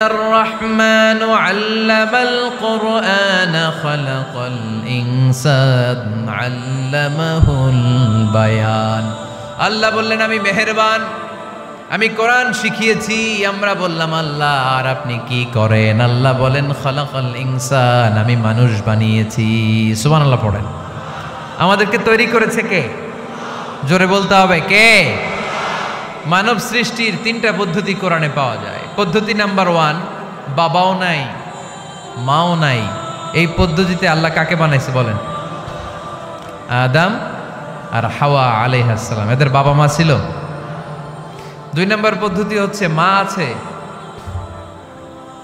الرحمن علم القرآن خلق الإنسان علمه البيان আল্লাহ বললেন আমি মেহেরবান, আমি কোরআন শিখিয়েছি। আমরা বললাম আল্লাহ আর আপনি কি করেন? আল্লাহ বলেন খালাকাল ইনসান, আমি মানুষ বানিয়েছি। সুবহানাল্লাহ পড়েন। আমাদেরকে তৈরি করেছে কে? জোরে বলতে হবে কে? মানব সৃষ্টির তিনটা পদ্ধতি কোরআনে পাওয়া যায়। পদ্ধতি নাম্বার 1, বাবাও নাই মাও নাই। এই পদ্ধতিতে আল্লাহ কাকে বানাইছে বলেন? আদম আর হাওয়া আলাইহিস সালাম, এদের বাবা মা ছিল। 2 নম্বর পদ্ধতি হচ্ছে মা আছে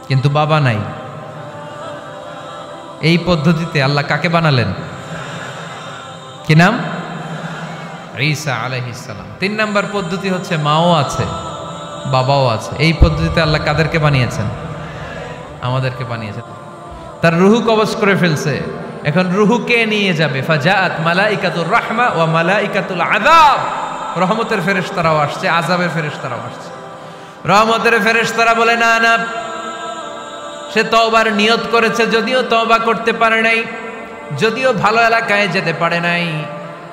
কিন্তু বাবা নাই। এই পদ্ধতিতে আল্লাহ কাকে বানালেন? কি নাম? ঈসা আলাইহিস সালাম। 3 নম্বর পদ্ধতি হচ্ছে মাও আছে বাবাও আছে। এই পদ্ধতিতে আল্লাহ কাদেরকে বানিয়েছেন? আমাদেরকে বানিয়েছেন। তার রুহু কবজ করে ফেলছে, এখন রুহু কে নিয়ে যাবে? ফাজাআত মালাইকাতুর রাহমা ওয়া মালাইকাতুল আযাব। রহমতের ফেরেশতারাও আসছে, আযাবের ফেরেশতারাও আসছে। রহমতের ফেরেশতারা বলে না না, সে তওবার নিয়ত করেছে, যদিও তওবা করতে পারে নাই, যদিও ভালো এলাকায় যেতে পারে নাই,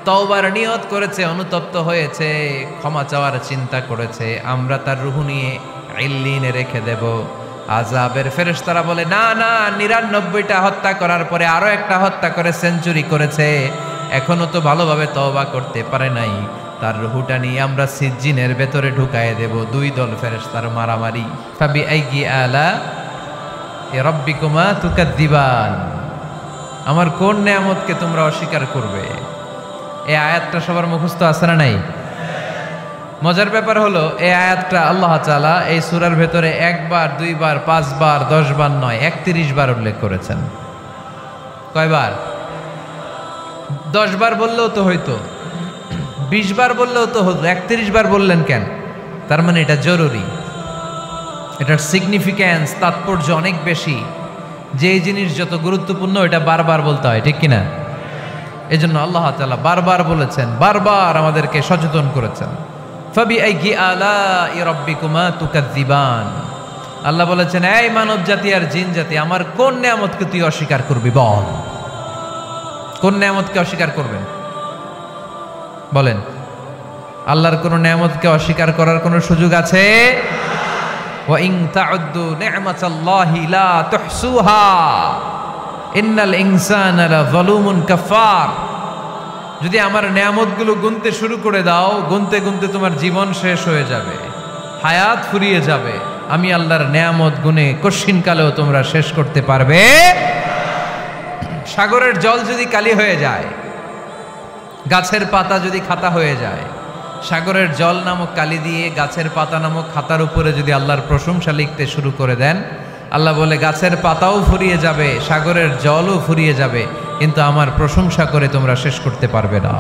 তওবার নিয়ত করেছে, অনুতপ্ত হয়েছে, ক্ষমা চাওয়ার চিন্তা করেছে, আমরা তার রুহু নিয়ে ইল্লিনে রেখে দেব। আযাবের ফেরেশতারা বলে না না, 99টা হত্যা করার পরে আরো একটা হত্যা করে সেঞ্চুরি করেছে, এখনো তো ভালোভাবে তওবা করতে পারে নাই, তার রুহুটা নিয়ে আমরা সিজ্জিনের ভেতরে ঢুকায়ে দেব। 2 দল ফেরেশতার মারামারি। ফাবি আইয়ি আলা রাব্বিকুমা তুকাদ্দিবান, আমার কোন নিয়ামতকে তোমরা অস্বীকার করবে? এই আয়াতটা সবার মুখস্থ আছে না নাই? মজার ব্যাপার হলো এই আয়াতটা আল্লাহ তাআলা এই সূরার ভেতরে 1 বার 2 বার 5 বার 10 বার নয়, 31 বার উল্লেখ করেছেন। কয়বার? 10 বার বললেও তো হইতো, 20 বার বললেও তো হতো, 31 বার বললেন কেন? তার মানে এটা জরুরি, এটার সিগনিফিক্যান্স, তাৎপর্য অনেক বেশি। যে জিনিস যত গুরুত্বপূর্ণ এটা বারবার বলতে হয়, ঠিক কিনা? এজন্য আল্লাহ তাআলা বারবার বলেছেন, বারবার আমাদেরকে সচেতন করেছেন। ফাবিআইয়ি আলাই রাব্বিকুমা তুকাদ্দিবান, আল্লাহ বলেছেন এই মানব জাতি আর জিন জাতি, আমার কোন নিয়ামতকে তুই অস্বীকার করবি বল? কোন নিয়ামতকে অস্বীকার করবেন বলেন? আল্লাহর কোন নিয়ামতকে অস্বীকার করার কোন সুযোগ আছে? ওয়া ইন তাউদ্দু নি'মাতাল্লাহি লা তুহসুহা ইন্নাল ইনসানা লাযালুমুন কাফার। যদি আমার নিয়ামতগুলো গুনতে শুরু করে দাও, গুনতে গুনতে তোমার জীবন শেষ হয়ে যাবে, হায়াত ফুরিয়ে যাবে। আমি আল্লাহর নিয়ামত গুনে কশিনকালেও তোমরা শেষ করতে পারবে। সাগরের জল যদি কালি হয়ে যায়, গাছের পাতা যদি খাতা হয়ে যায়, সাগরের জল নামক কালি দিয়ে গাছের পাতা নামক খাতার উপরে যদি আল্লাহর প্রশংসা লিখতে শুরু করে দেন, আল্লাহ বলে গাছের পাতাও ফুরিয়ে যাবে, সাগরের জলও ফুরিয়ে যাবে, কিন্তু আমার প্রশংসা করে তোমরা শেষ করতে পারবে না।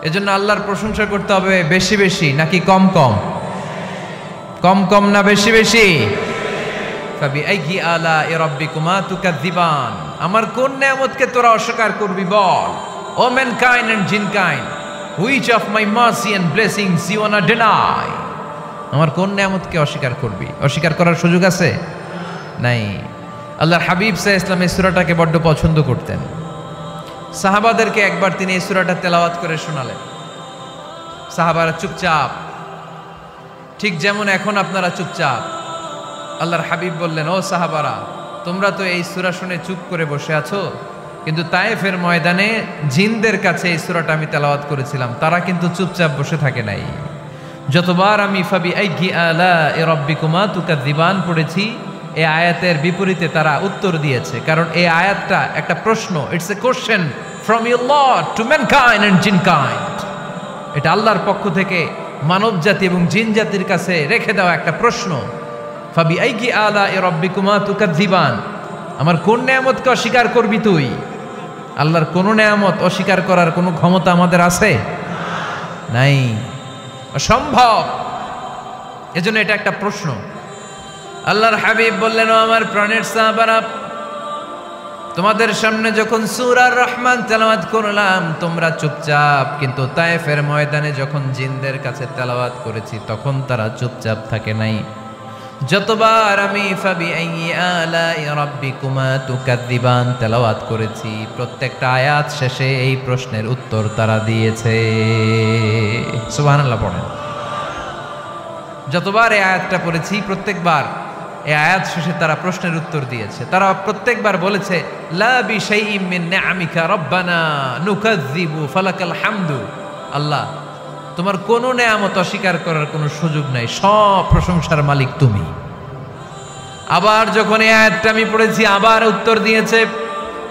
এজন্য আল্লাহর প্রশংসা করতে হবে বেশি বেশি নাকি কম কম? কম কম না বেশি বেশি? ফাবিআইয়ি আলাই রাব্বিকুমা তুকাদ্দিবান, আমার কোন নিয়ামতকে তোরা অস্বীকার করবি বল? O mankind and jinnkind, which of my mercy and blessings you want to deny? আমার কোন নিয়ামতকে অস্বীকার করবি? অস্বীকার করার সুযোগ আছে? নাই। আল্লাহর হাবিব সাল্লাল্লাহু আলাইহি ওয়াসাল্লাম এই সূরাটাকে বড্ড পছন্দ করতেন। সাহাবাদেরকে একবার তিনি এই সূরাটা তেলাওয়াত করে শোনালেন। সাহাবারা চুপচাপ, ঠিক যেমন এখন আপনারা চুপচাপ। আল্লাহর হাবিব বললেন, ও সাহাবারা, তোমরা তো এই সূরা শুনে চুপ করে বসে আছো, কিন্তু তায়েফের ময়দানে জিনদের কাছে এই সূরাটা আমি তেলাওয়াত করেছিলাম, তারা কিন্তু চুপচাপ বসে থাকে নাই। যতবার আমি ফাবিআইয়ি আলাই রাব্বিকুমা তুকাদ্দিবান পড়েছি, এই আয়াতের বিপরীতে তারা উত্তর দিয়েছে, কারণ এই আয়াতটা একটা প্রশ্ন। It's a question from your lord to mankind and jinnkind. এটা আল্লাহর পক্ষ থেকে মানব জাতি এবং জিন জাতির কাছে রেখে দেওয়া একটা প্রশ্ন। ফাবিআইয়ি আলাই রাব্বিকুমা তুকাদ্দিবান, আমার কোন নিয়ামতকে অস্বীকার করবি তুই? আল্লাহর কোন নিয়ামত অস্বীকার করার কোনো ক্ষমতা আমাদের আছে? নাই, অসম্ভব। এজন্য এটা একটা প্রশ্ন। আল্লাহর হাবিব বললেন, ও আমার প্রাণের সাহাবারা, তোমাদের সামনে যখন সূরা রহমান তেলাওয়াত করলাম তোমরা চুপচাপ, কিন্তু তায়েফের ময়দানে যখন জিনদের কাছে তেলাওয়াত করেছি তখন তারা চুপচাপ থাকে নাই। যতবার আমি ফাবিআইয়ি আলাই রাব্বিকুমা তুকাযযিবান তেলাওয়াত করেছি, প্রত্যেকটা আয়াত শেষে এই প্রশ্নের উত্তর তারা দিয়েছে। সুবহানাল্লাহ পড়েন। যতবার এই আয়াতটা পড়েছি প্রত্যেকবার এই আয়াত শেষে তারা প্রশ্নের উত্তর দিয়েছে। তারা প্রত্যেকবার বলেছে লা বিশাইইম মিন নিআমিকা রাব্বানা নুকাযযিবু ফালাকাল হামদু। আল্লাহ, তোমার কোনো নেয়ামত অস্বীকার করার কোনো সুযোগ নাই, সব প্রশংসার মালিক তুমি। আবার যখন এই আয়াতটা আমি পড়েছি আবার উত্তর দিয়েছে,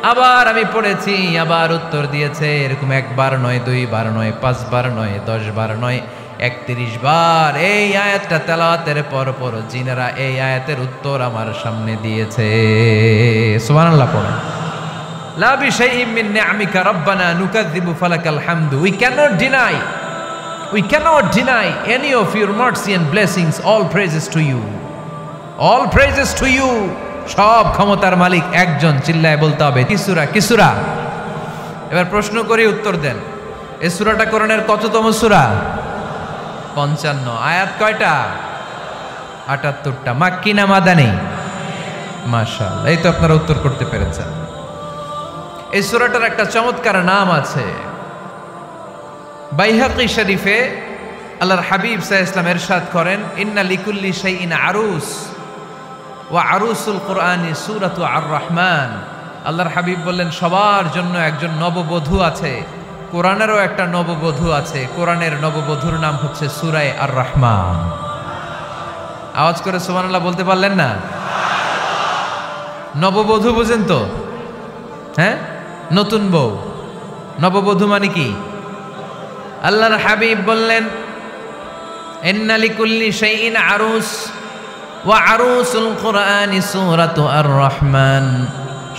আবার আমি পড়েছি আবার উত্তর দিয়েছে। এরকম একবার নয়, দুইবার নয়, পাঁচবার নয়, 10 বার নয়, 31 বার এই আয়াতটা তেলাওয়াতের পর পর জিনেরা এই আয়াতের উত্তর আমার সামনে দিয়েছে। সুবহানাল্লাহ পড়েন। লা বিশাইইম মিন নিআমিকা রাব্বানা নুকাযযিবু ফালাকাল হামদু। We cannot deny any of your mercy and blessings. All praises to you. All praises to you. সব ক্ষমতার মালিক একজন, চিল্লায় বলতে হবে কি সূরা? এবার প্রশ্ন করে উত্তর দেন। এই সূরাটা কোরআনের কততম সূরা? 55। আয়াত কয়টা? 78টা। মাক্কি না মাদানী? মাশাআল্লাহ, এই তো আপনারা উত্তর করতে পেরেছেন। এই সূরাটার একটা চমৎকার নাম আছে। বাইহাকি শরীফে আল্লাহর হাবিব সাল্লাল্লাহু আলাইহি ওয়াসাল্লাম ইরশাদ করেন, ইন্না লিকুল্লি শাইইন আরুস ওয়া আরুসুল কুরআনি সূরাতু আর-রাহমান। আল্লাহর হাবিব বললেন সবার জন্য একজন নববধূ আছে, কোরআনেরও একটা নববধূ আছে। কোরআনের নববধূর নাম হচ্ছে সূরা আর-রাহমান। আওয়াজ করে সুবহানাল্লাহ বলতে পারলেন না? নববধূ বুঝেন তো? হ্যাঁ, নতুন বউ। নববধূ মানে কি? আল্লাহর হাবিব বললেন ইন্না লিকুল্লি শাইইন আরুস ওয়া আরুসুল কুরআনি সূরাতু আর-রাহমান।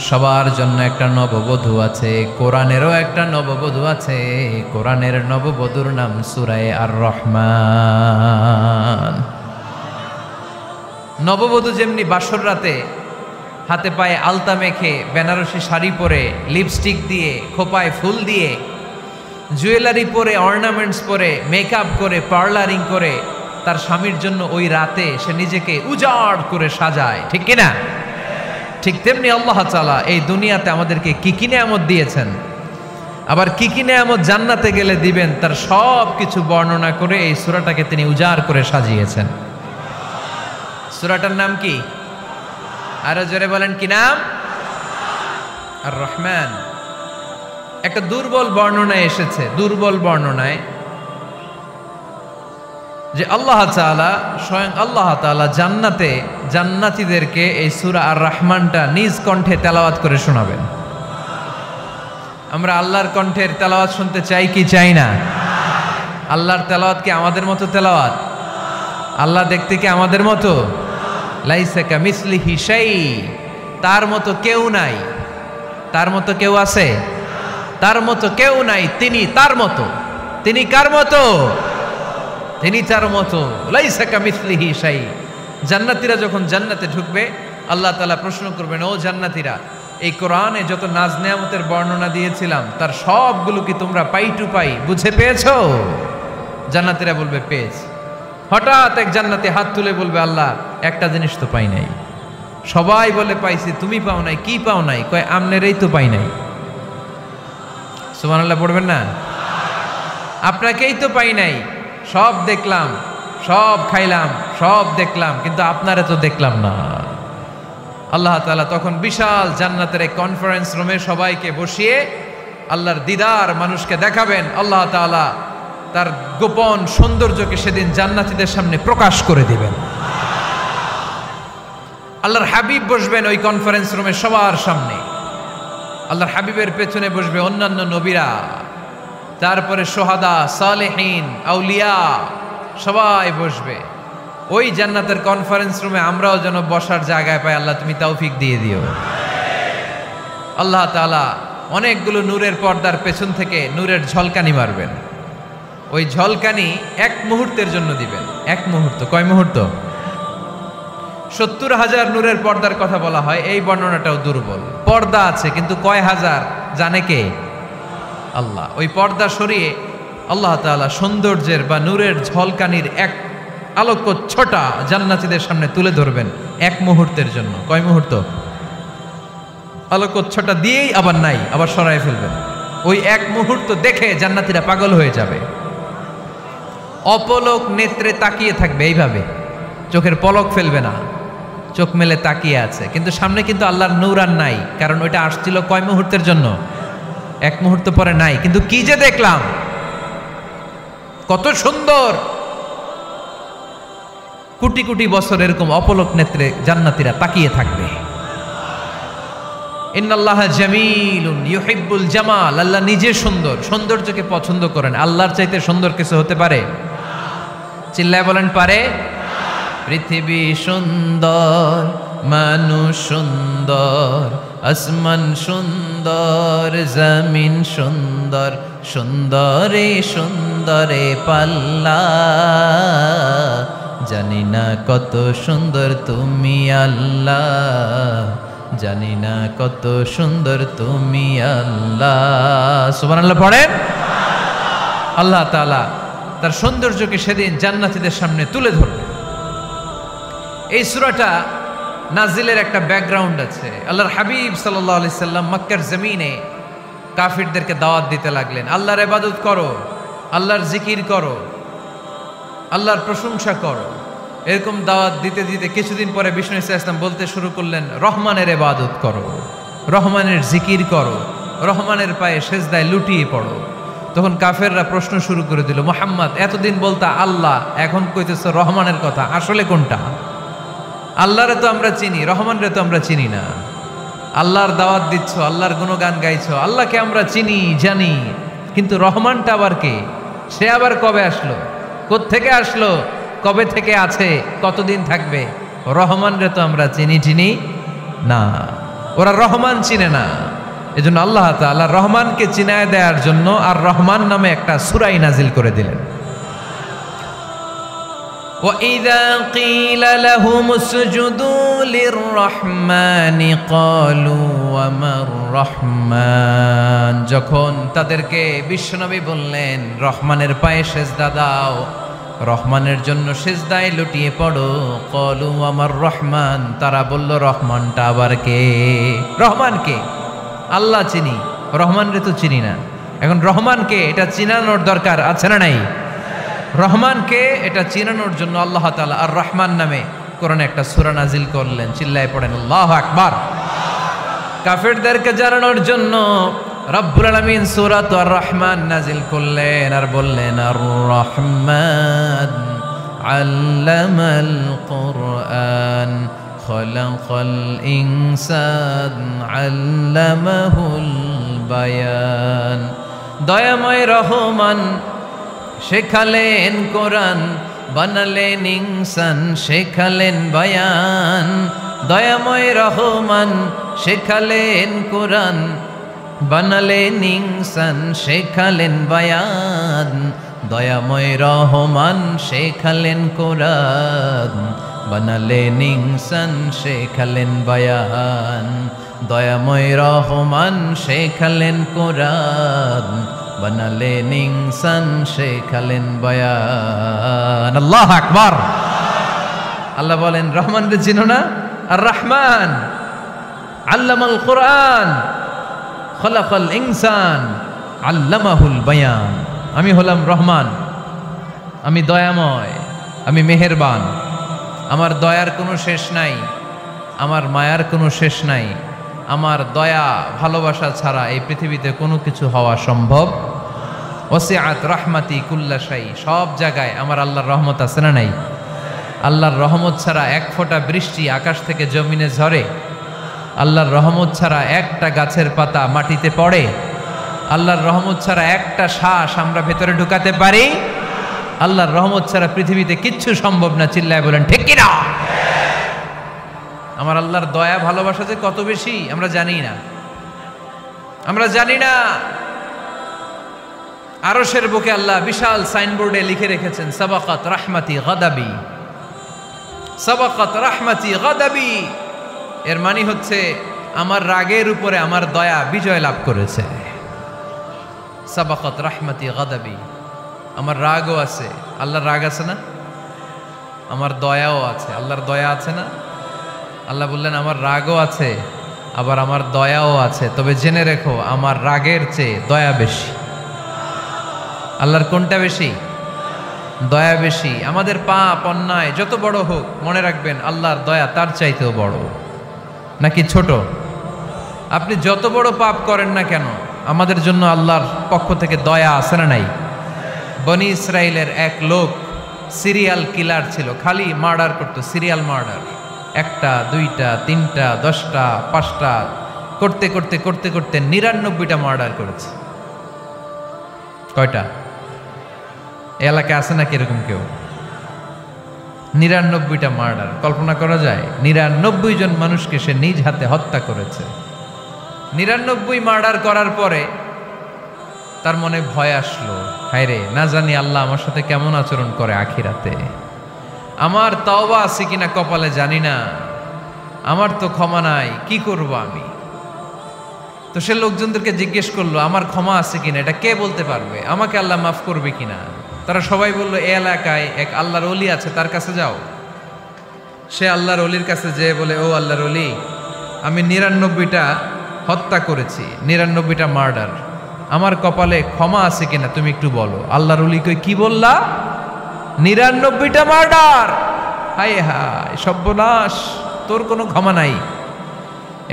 সবার জন্য একটা নববধূ আছে, কোরআনেরও একটা নববধূ আছে। কোরআনের নববধূর নাম সূরা আর-রাহমান। নববধূ যেমনি বাসর রাতে হাতে পায়ে আলতা মেখে, বেনারসি শাড়ি পরে, লিপস্টিক দিয়ে, খোপায় ফুল দিয়ে, জুয়েলারি পরে, অর্নামেন্টস পরে, মেকআপ করে, পার্লারিং করে তার স্বামীর জন্য ওই রাতে সে নিজেকে উজাড় করে সাজায়, ঠিক কিনা? ঠিক তেমনি আল্লাহ তাআলা এই দুনিয়াতে আমাদেরকে কি কি নেয়ামত দিয়েছেন, আবার কি কি নেয়ামত জান্নাতে গেলে দিবেন, তার সব কিছু বর্ণনা করে এই সূরাটাকে তিনি উজাড় করে সাজিয়েছেন। সূরাটার নাম কি? আরো জোরে বলেন, কি নাম? আর-রাহমান। একটা দুর্বল বর্ণনায় এসেছে, দুর্বল বর্ণনায় যে আল্লাহ তাআলা, স্বয়ং আল্লাহ তাআলা জান্নাতে জান্নাতীদেরকে এই সূরা আর-রাহমানটা নিজ কণ্ঠে তেলাওয়াত করে শোনাবেন। আমরা আল্লাহর কণ্ঠের তেলাওয়াত শুনতে চাই কি চাই না? আল্লাহর তেলাওয়াত কি আমাদের মতো তেলাওয়াত? আল্লাহ দেখতে কি আমাদের মতো? লাইসা কামিসলিহি শাই। তার মতো কেউ নাই। তার মতো কেউ আছে? তার মতো কেউ নাই। তিনি তার মতো। তিনি কার মতো? তিনি তার মতো। লাইসা কামিসলিহি শাই। জান্নাতীরা যখন জান্নাতে ঢুকবে আল্লাহ তাআলা প্রশ্ন করবেন, ও জান্নাতীরা, এই কোরআনে যত নাজ নেয়ামতের বর্ণনা দিয়েছিলাম তার সবগুলো কি তোমরা পাই টু পাই বুঝে পেয়েছো? জান্নাতীরা বলবে পেয়েছি। হঠাৎ এক জান্নাতি হাত তুলে বলবে, আল্লাহ একটা জিনিস তো পাই নাই। সবাই বলে পাইছি, তুমি পাও নাই। কি পাও নাই? কয় আমনেরই তো পাই নাই। সুবহানাল্লাহ পড়বেন না? আপনাকেই তো পাই নাই। সব দেখলাম, সব খাইলাম, সব দেখলাম, কিন্তু আপনারে তো দেখলাম না। আল্লাহ তাআলা তখন বিশাল জান্নাতের এক কনফারেন্স রুমে সবাইকে বসিয়ে আল্লাহর দিদার মানুষকে দেখাবেন। আল্লাহ তাআলা তার গোপন সৌন্দর্যকে সেদিন জান্নাতীদের সামনে প্রকাশ করে দিবেন। আল্লাহর হাবিব বসবেন ওই কনফারেন্স রুমে সবার সামনে। আল্লাহর হাবিবের পেছনে বসবে অন্যান্য নবীরা, তারপরে সোহাদা, সালেহীন, আউলিয়া সবাই বসবে। ওই জান্নাতের কনফারেন্স রুমে আমরাও যেন বসার জায়গায় পাই, আল্লাহ তুমি তৌফিক দিয়ে দিও। আল্লাহ তাআলা অনেকগুলো নূরের পর্দার পেছন থেকে নূরের ঝলকানি মারবেন। ওই ঝলকানি এক মুহূর্তের জন্য দিবেন। এক মুহূর্ত। কয় মুহূর্ত? 70,000 নূরের পর্দার কথা বলা হয়। এই বর্ণনাটাও দুর্বল। পর্দা আছে কিন্তু কয় হাজার জানে কে? আল্লাহ। ওই পর্দা সরিয়ে আল্লাহ তাআলা সৌন্দর্যের বা নূরের ঝলকানির এক আলোকচ্ছটা জান্নাতীদের সামনে তুলে ধরবেন এক মুহূর্তের জন্য। কয় মুহূর্ত? আলোকচ্ছটা দিয়েই আবার নাই, আবার সরায় ফেলবেন। ওই এক মুহূর্ত দেখে জান্নাতীরা পাগল হয়ে যাবে, অপলক নেত্রে তাকিয়ে থাকবে, এইভাবে চোখের পলক ফেলবে না, চোখ মেলে তাকিয়ে আছে। কিন্তু সামনে কিন্তু আল্লাহর নূর আর নাই, কারণ ওইটা আসছিল কয় মুহূর্তের জন্য? এক মুহূর্ত পরে নাই। কিন্তু কি যে দেখলাম, কত সুন্দর! কোটি কোটি বছর এরকম অপলক নেত্রে জান্নাতীরা তাকিয়ে থাকবে। ইন্নাল্লাহা জামিলুন ইউহিব্বুল জামাল, আল্লাহ নিজে সুন্দর, সৌন্দর্যকে পছন্দ করেন। আল্লাহর চাইতে সুন্দর কিছু হতে পারে? চিল্লায় বলেন পারে? পৃথিবী সুন্দর, মানুষ সুন্দর, আসমান সুন্দর, জমিন সুন্দর, সুন্দরে সুন্দরে পাল্লা। জানি না কত সুন্দর তুমি আল্লাহ, জানি না কত সুন্দর তুমি আল্লাহ। সুবহানাল্লাহ পড়েন। আল্লাহ তাআলা তার সৌন্দর্যকে সেদিন জান্নাতীদের সামনে তুলে ধরবে। এই সূরাটা নাজিলের একটা ব্যাকগ্রাউন্ড আছে। আল্লাহর হাবিব সাল্লাল্লাহু আলাইহি সাল্লাম মক্কার জমিনে কাফিরদেরকে দাওয়াত দিতে লাগলেন, আল্লাহর ইবাদত করো, আল্লাহর জিকির করো, আল্লাহর প্রশংসা করো। এরকম দাওয়াত দিতে দিতে কিছুদিন পরে বিষ্ণু ইসলাম বলতে শুরু করলেন, রহমানের ইবাদত করো, রহমানের জিকির করো, রহমানের পায়ে সেজদায় লুটিয়ে পড়ো। তখন কাফেররা প্রশ্ন শুরু করে দিল, মুহাম্মদ এতদিন বলতা আল্লাহ, এখন কইতেছো রহমানের কথা, আসলে কোনটা? আল্লাহরে তো আমরা চিনি, রহমানরে তো আমরা চিনি না। আল্লাহর দাওয়াত দিচ্ছ, আল্লাহর গুণগান গাইছো, আল্লাহকে আমরা চিনি জানি, কিন্তু রহমানটা আবার কে? সে আবার কবে আসলো, কোত্থেকে আসলো, কবে থেকে আছে, কতদিন থাকবে? রহমানরে তো আমরা চিনি না। ওরা রহমান চিনে না। এজন্য আল্লাহ তাআলা রহমানকে চিনায় দেওয়ার জন্য আর রহমান নামে একটা সূরা নাজিল করে দিলেন। وَإِذَا قِيلَ لَهُمُ اسْجُدُوا لِلرَّحْمَنِ قَالُوا وَمَا الرَّحْمَنُ, যখন তাদেরকে বিশ্বনবী বললেন রহমানের পায়ে সেজদা দাও, রহমানের জন্য সেজদায় লুটিয়ে পড়ো, ক্বালু আমার রহমান, তারা বলল রহমানটা আবার কে? রহমান কে? আল্লাহ চিনি, রহমানরে তো চিনি না। এখন রহমানকে এটা চিনানোর দরকার আছে না নাই? রহমানকে এটা চিনানোর জন্য আল্লাহ তাআলা আর রহমান নামে কোরআনে একটা সূরা নাজিল করলেন। চিল্লায় পড়েন আল্লাহু আকবার। কাফেরদেরকে জানানোর জন্য রব্বুল আলামিন সূরাত আর রহমান নাজিল করলেন আর বললেন, আর রহমান আল্লামাল কুরআন খলাকাল ইনসান আল্লামাহুল বায়ান। দয়াময় রহমান শেখালেন কোরআন, বানালেন ইনসান, শেখালেন বায়ান। দয়াময় রহমান শেখালেন কোরআন, বানালেন ইনসান, শেখালেন বায়ান। দয়াময় রহমান শেখালেন কোরআন, বানালেন ইনসান, শেখালেন বায়ান। দয়াময় রহমান শেখালেন কোরআন, বানালেন ইনসান, শেখালেন বায়ান। আল্লাহু আকবার। আল্লাহ বলেন রহমানকে চিনো না? আর রহমান আল্লামাল কোরআন খলাকাল ইনসান আল্লামাহুল বায়ান। আমি হলাম রহমান, আমি দয়াময়, আমি মেহেরবান। আমার দয়ার কোনো শেষ নাই, আমার মায়ার কোনো শেষ নাই। আমার দয়া ভালোবাসা ছাড়া এই পৃথিবীতে কোনো কিছু হওয়া সম্ভব। ওয়াসিআত রাহমাতি কুল্লা শাই, সব জায়গায় আমার আল্লাহর রহমত আছে না নাই? আল্লাহর রহমত ছাড়া এক ফোঁটা বৃষ্টি আকাশ থেকে জমিনে ঝরে? আল্লাহর রহমত ছাড়া একটা গাছের পাতা মাটিতে পড়ে? আল্লাহর রহমত ছাড়া একটা শ্বাস আমরা ভেতরে ঢুকাতে পারি? আল্লাহর রহমত ছাড়া পৃথিবীতে কিচ্ছু সম্ভব না। চিল্লায় বলেন ঠিক কি না? আমার আল্লাহর দয়া ভালোবাসা যে কত বেশি আমরা জানি না, আমরা জানি না। আরশের বুকে আল্লাহ বিশাল সাইনবোর্ডে লিখে রেখেছেন, সাবাকাত রাহমাতি গাদাবি, সাবাকাত রাহমাতি গাদাবি। এর মানে হচ্ছে আমার রাগের উপরে আমার দয়া বিজয় লাভ করেছে। সাবাকাত রাহমাতি গাদাবি, আমার রাগও আছে। আল্লাহর রাগ আছে না? আমার দয়াও আছে। আল্লাহর দয়া আছে না? আল্লাহ বললেন আমার রাগও আছে, আবার আমার দয়াও আছে, তবে জেনে রেখো আমার রাগের চেয়ে দয়া বেশি। আল্লাহর কোনটা বেশি? দয়া বেশি। আমাদের পাপ অন্যায় যত বড় হোক, মনে রাখবেন আল্লাহর দয়া তার চাইতেও বড়। নাকি ছোট? আপনি যত বড় পাপ করেন না কেন, আমাদের জন্য আল্লাহর পক্ষ থেকে দয়া আছে না নাই? বনি ইসরাইলের এক লোক সিরিয়াল কিলার ছিল, খালি মার্ডার করতো, সিরিয়াল মার্ডার। 1টা 2টা 3টা 10টা 5টা করতে করতে করতে করতে 99টা মার্ডার করেছে। কয়টা? এলাকায় আছে নাকি এরকম কেউ? 99টা মার্ডার। কল্পনা করা যায়? 99 জন মানুষকে সে নিজ হাতে হত্যা করেছে। 99 মার্ডার করার পরে তার মনে ভয় আসলো, হায় রে, না জানি আল্লাহ আমার সাথে কেমন আচরণ করে আখিরাতে। আমার তওবা আছে কিনা কপালে জানি না, আমার তো ক্ষমা নাই, কি করব আমি? তো সে লোকজনদেরকে জিজ্ঞেস করলো আমার ক্ষমা আছে কিনা, এটা কে বলতে পারবে? আমাকে আল্লাহ মাফ করবে কিনা? তারা সবাই বলল এই এলাকায় এক আল্লাহর ওলি আছে, তার কাছে যাও। সে আল্লাহর ওলির কাছে যেয়ে বলে, ও আল্লাহর ওলি, আমি 99টা হত্যা করেছি, 99টা মার্ডার, আমার কপালে ক্ষমা আছে কিনা তুমি একটু বলো। আল্লাহর ওলি কই, কি বললা? 99টা মার্ডার? হায় হায় সর্বনাশ, তোর কোনো ক্ষমা নাই।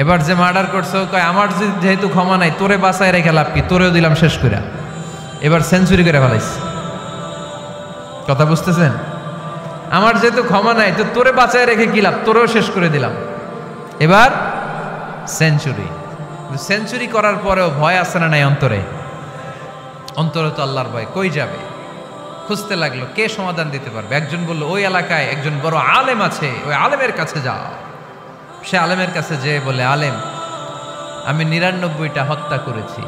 এবার যে মার্ডার করছো কয় আমার যেহেতু ক্ষমা নাই, তোরে বাঁচায় রেখে লাভ কি, তোরেও দিলাম শেষ করে। এবার সেঞ্চুরি করে ফেলাইছে। কথা বুঝতেছেন? আমার যেহেতু ক্ষমা নাই, তো তোরে বাঁচায় রেখে কি লাভ, তোরেও শেষ করে দিলাম। এবার সেঞ্চুরি। সেঞ্চুরি করার পরেও ভয় আছে না নাই অন্তরে? অন্তরে তো আল্লাহর ভয়, কই যাবে? খুঁজতে লাগলো কে সমাধান দিতে পারবে। একজন বলল ওই এলাকায় একজন বড় আলেম আছে, ওই আলেমের কাছে যাও। সে আলেমের কাছে যেয়ে বলে, আলেম, আমি 99টা হত্যা করেছি,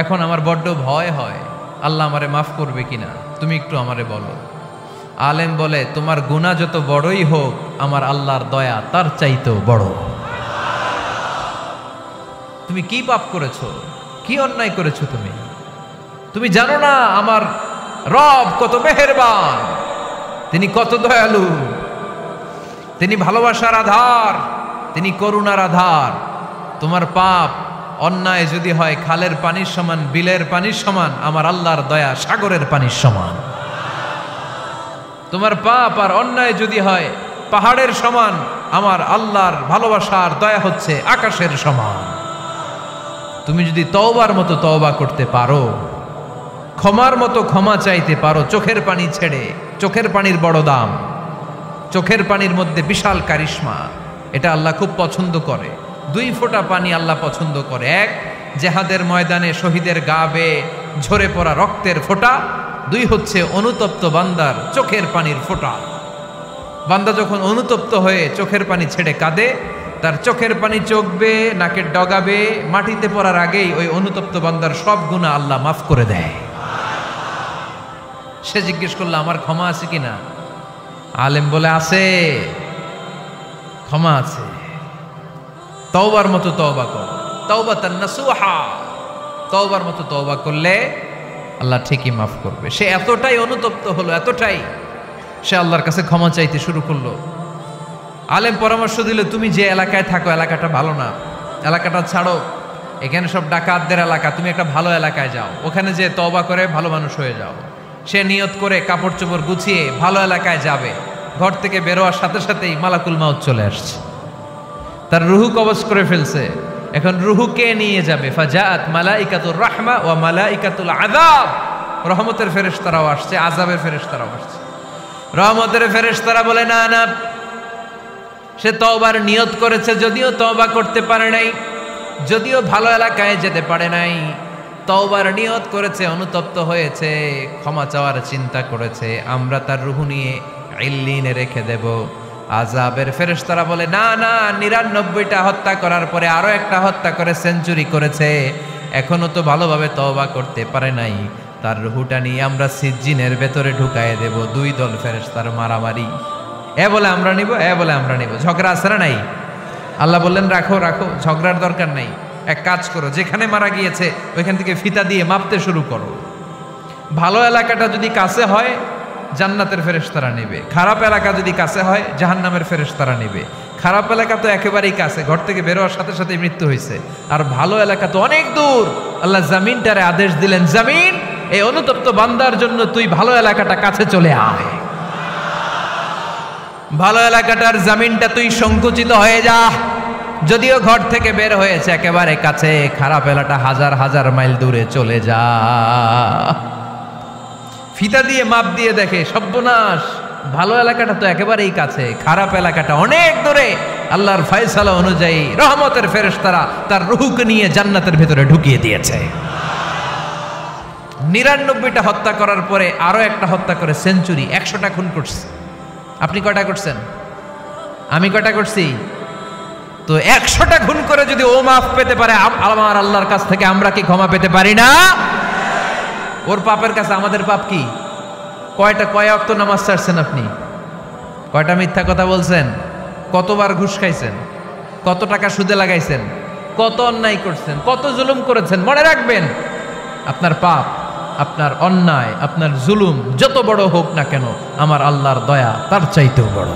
এখন আমার বড্ড ভয় হয়, আল্লাহ আমারে মাফ করবে কিনা, তুমি একটু আমারে বলো। আলেম বলে, তোমার গুনাহ যত বড়ই হোক, আমার আল্লাহর দয়া তার চাইতেও বড়। তুমি কি পাপ করেছো, কি অন্যায় করেছো তুমি? তুমি জানো না আমার রব কত মেহেরবান, তিনি কত দয়ালু, তিনি ভালোবাসার আধার, তিনি করুণার আধার। তোমার পাপ অন্যায় যদি হয় খালের পানির সমান, বিলের পানির সমান, আমার আল্লাহর দয়া সাগরের পানির সমান। তোমার পাপ আর অন্যায় যদি হয় পাহাড়ের সমান, আমার আল্লাহর ভালোবাসার দয়া হচ্ছে আকাশের সমান। তুমি যদি তওবার মতো তওবা করতে পারো, ক্ষমার মতো ক্ষমা চাইতে পারো, চোখের পানি ছেড়ে, চোখের পানির বড় দাম, চোখের পানির মধ্যে বিশাল কারিশমা, এটা আল্লাহ খুব পছন্দ করে। 2 ফোঁটা পানি আল্লাহ পছন্দ করে। এক, জেহাদের ময়দানে শহীদের গা বেয়ে ঝরে পড়া রক্তের ফোঁটা। 2 হচ্ছে অনুতপ্ত বান্দার চোখের পানির ফোঁটা। বান্দা যখন অনুতপ্ত হয়ে চোখের পানি ছেড়ে কাঁদে, তার চোখের পানি চোখ বেয়ে নাকের ডগা বেয়ে মাটিতে পড়ার আগেই ওই অনুতপ্ত বান্দার সব গুনাহ আল্লাহ মাফ করে দেয়। সে জিজ্ঞেস করলো আমার ক্ষমা আছে কিনা? আলেম বলে আছে, ক্ষমা আছে। তওবার মতো তওবা কর, তাওবাতান নাসুহা, তওবার মতো তওবা করলে আল্লাহ ঠিকই মাফ করবে। সে এতটাই অনুতপ্ত হলো, এতটাই, সে আল্লাহর কাছে ক্ষমা চাইতে শুরু করলো। আলেম পরামর্শ দিল, তুমি যে এলাকায় থাকো এলাকাটা ভালো না, এলাকাটা ছাড়ো, এখানে সব ডাকাতদের এলাকা, তুমি একটা ভালো এলাকায় যাও, ওখানে যে তওবা করে ভালো মানুষ হয়ে যাও। সে নিয়ত করে কাপড় চোপড় গুছিয়ে ভালো এলাকায় যাবে। ঘর থেকে বেরোয়ার সাথে সাথেই মালাকুল মাউত চলে আসছে, তার রুহু কবজ করে ফেলছে। এখন রুহুকে নিয়ে যাবে। ফাজাআত মালাইকাতুর রাহমা ওয়া মালাইকাতুল আযাব, রহমতের ফেরেশতারাও আসছে, আযাবের ফেরেশতারাও আসছে। রহমতের ফেরেশতারা বলে না না, সে তওবার নিয়ত করেছে, যদিও তওবা করতে পারে নাই, যদিও ভালো এলাকায় যেতে পারে নাই, তওবার নিয়ত করেছে, অনুতপ্ত হয়েছে, ক্ষমা চাওয়ার চিন্তা করেছে, আমরা তার রুহু নিয়ে ইল্লিনে রেখে দেব। আযাবের ফেরেশতারা বলে না না, 99টা হত্যা করার পরে আরো একটা হত্যা করে সেঞ্চুরি করেছে, এখনো তো ভালোভাবে তওবা করতে পারে নাই, তার রুহুটা নিয়ে আমরা সিজ্জিনের ভেতরে ঢুকায়ে দেব। 2 দল ফেরেশতার মারামারি, এ বলে আমরা নিব, এ বলে আমরা নিব, ঝগড়া আছে না নাই? আল্লাহ বললেন রাখো রাখো, ঝগড়ার দরকার নাই, এক কাজ করো, যেখানে মারা গিয়েছে ওইখান থেকে ফিতা দিয়ে মাপতে শুরু করো। ভালো এলাকাটা যদি কাছে হয় জান্নাতের ফেরেশতারা নেবে, খারাপ এলাকা যদি কাছে হয় জাহান্নামের ফেরেশতারা নেবে। খারাপ এলাকা তো একেবারেই কাছে, ঘর থেকে বের হওয়ার সাথে সাথে মৃত্যু হয়েছে, আর ভালো এলাকা তো অনেক দূর। আল্লাহ জামিনটারে আদেশ দিলেন, জামিন এই অনুতপ্ত বান্দার জন্য তুই ভালো এলাকাটা কাছে চলে আয়, ভালো এলাকাটার জামিনটা তুই সংকুচিত হয়ে যা। যদিও ঘর থেকে বের হয়েছে একেবারে কাছে, খারাপ এলাকা হাজার হাজার মাইল দূরে চলে যা। ফিতা দিয়ে মাপ দিয়ে দেখে, সর্বনাশ, ভালো এলাকাটা তো একেবারেই কাছে, খারাপ এলাকাটা অনেক দূরে। আল্লাহর ফয়সালা অনুযায়ী রহমতের ফেরেশতারা তার রূহকে নিয়ে জান্নাতের ভেতরে ঢুকিয়ে দিয়েছে। 99টা হত্যা করার পরে আরো একটা হত্যা করে সেঞ্চুরি, 100টা খুন করছে। আপনি কয়টা করছেন? আমি কয়টা করছি? তো 100টা খুন করে যদি ও মাফ পেতে পারে আমার আল্লাহর কাছ থেকে, আমরা কি ক্ষমা পেতে পারি না? ওর পাপের কাছে আমাদের পাপ কি? কয় ওয়াক্ত নামাজ ছাড়ছেন আপনি? কয়টা মিথ্যা কথা বলছেন? কতবার ঘুষ খাইছেন? কত টাকা সুদে লাগাইছেন? কত অন্যায় করছেন? কত জুলুম করেছেন? মনে রাখবেন, আপনার পাপ, আপনার অন্যায়, আপনার জুলুম যত বড় হোক না কেন, আমার আল্লাহর দয়া তার চাইতেও বড়।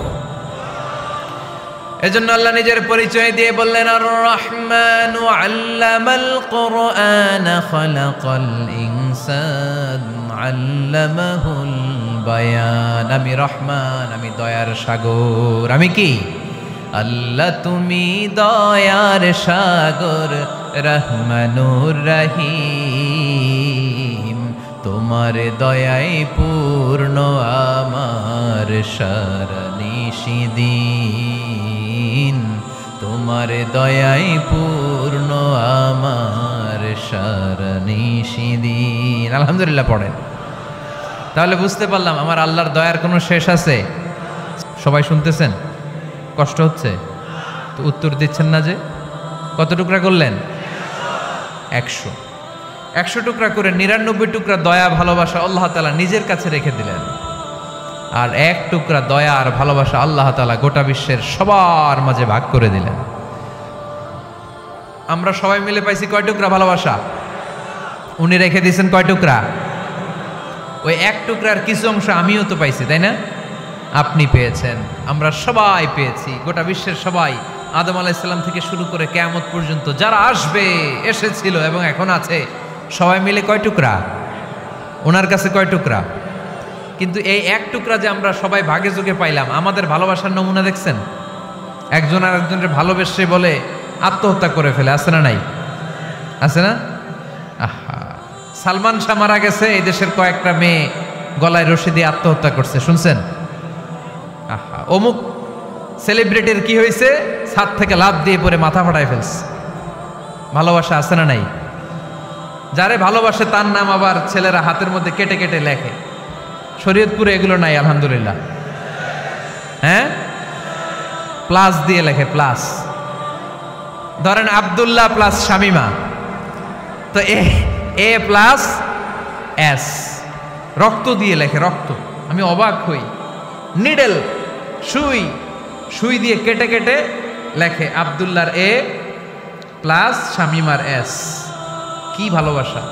এজন্য আল্লাহ নিজের পরিচয় দিয়ে বললেন, আর রহমানু আল্লামাল কুরআন খালাকাল ইনসান আল্লামাহুল বায়ান। আমি রহমান, আমি দয়ার সাগর। আমি কি? আল্লাহ তুমি দয়ার সাগর, রহমানুর রহিম। তোমার দয়ায় পূর্ণ আমার সারা নিশিদিন, তোমার দয়ায় পূর্ণ আমার সারা নিশিদিন। আলহামদুলিল্লাহ পড়েন। তাহলে বুঝতে পারলাম আমার আল্লাহর দয়ার কোনো শেষ আছে? সবাই শুনতেছেন? কষ্ট হচ্ছে তো উত্তর দিচ্ছেন না যে? কত টুকরা করলেন? 100 টুকরা করে 99 টুকরা দয়া ভালোবাসা আল্লাহ তাআলা নিজের কাছে রেখে দিলেন, আর 1 টুকরা দয়া আর ভালোবাসা আল্লাহ তাআলা গোটা বিশ্বের সবার মাঝে ভাগ করে দিলেন। আমরা সবাই মিলে পাইছি কয় টুকরা ভালোবাসা? উনি রেখে দিয়েছেন কয় টুকরা? ওই 1 টুকরার কিছু অংশ আমিও তো পাইছি, তাই না? আপনি পেয়েছেন, আমরা সবাই পেয়েছি, গোটা বিশ্বের সবাই, আদম আলাইহিস সালাম থেকে শুরু করে কিয়ামত পর্যন্ত যারা আসবে, এসেছিল এবং এখন আছে, সবাই মিলে কয় টুকরা? ওনার কাছে কয় টুকরা? কিন্তু এই 1 টুকরা যে আমরা সবাই ভাগে যোগে পাইলাম, আমাদের ভালোবাসার নমুনা দেখছেন? একজন আর একজনের ভালোবেসে বলে আত্মহত্যা করে ফেলে, আছে না নাই? আছে না? আহা, সালমান শাহ মারা গেছে, এই দেশের কয়েকটা মেয়ে গলায় রশি দিয়ে আত্মহত্যা করছে, শুনছেন? আহা, অমুক সেলিব্রিটির কি হয়েছে, ছাদ থেকে লাফ দিয়ে পরে মাথা ফাটায় ফেলছে। ভালোবাসা আছে না নাই? যারে ভালোবাসে তার নাম আবার ছেলেরা হাতের মধ্যে কেটে কেটে লেখে। শরীয়তপুরে এগুলো নাই আলহামদুলিল্লাহ। হ্যাঁ, প্লাস দিয়ে লেখে, প্লাস। ধরেন আব্দুল্লাহ প্লাস শামিমা, তো এ প্লাস এস, রক্ত দিয়ে লেখে, রক্ত। আমি অবাক হই, নিডেল, সুই দিয়ে কেটে কেটে লেখে আব্দুল্লাহর এ প্লাস শামিমার এস। কি ভালোবাসা!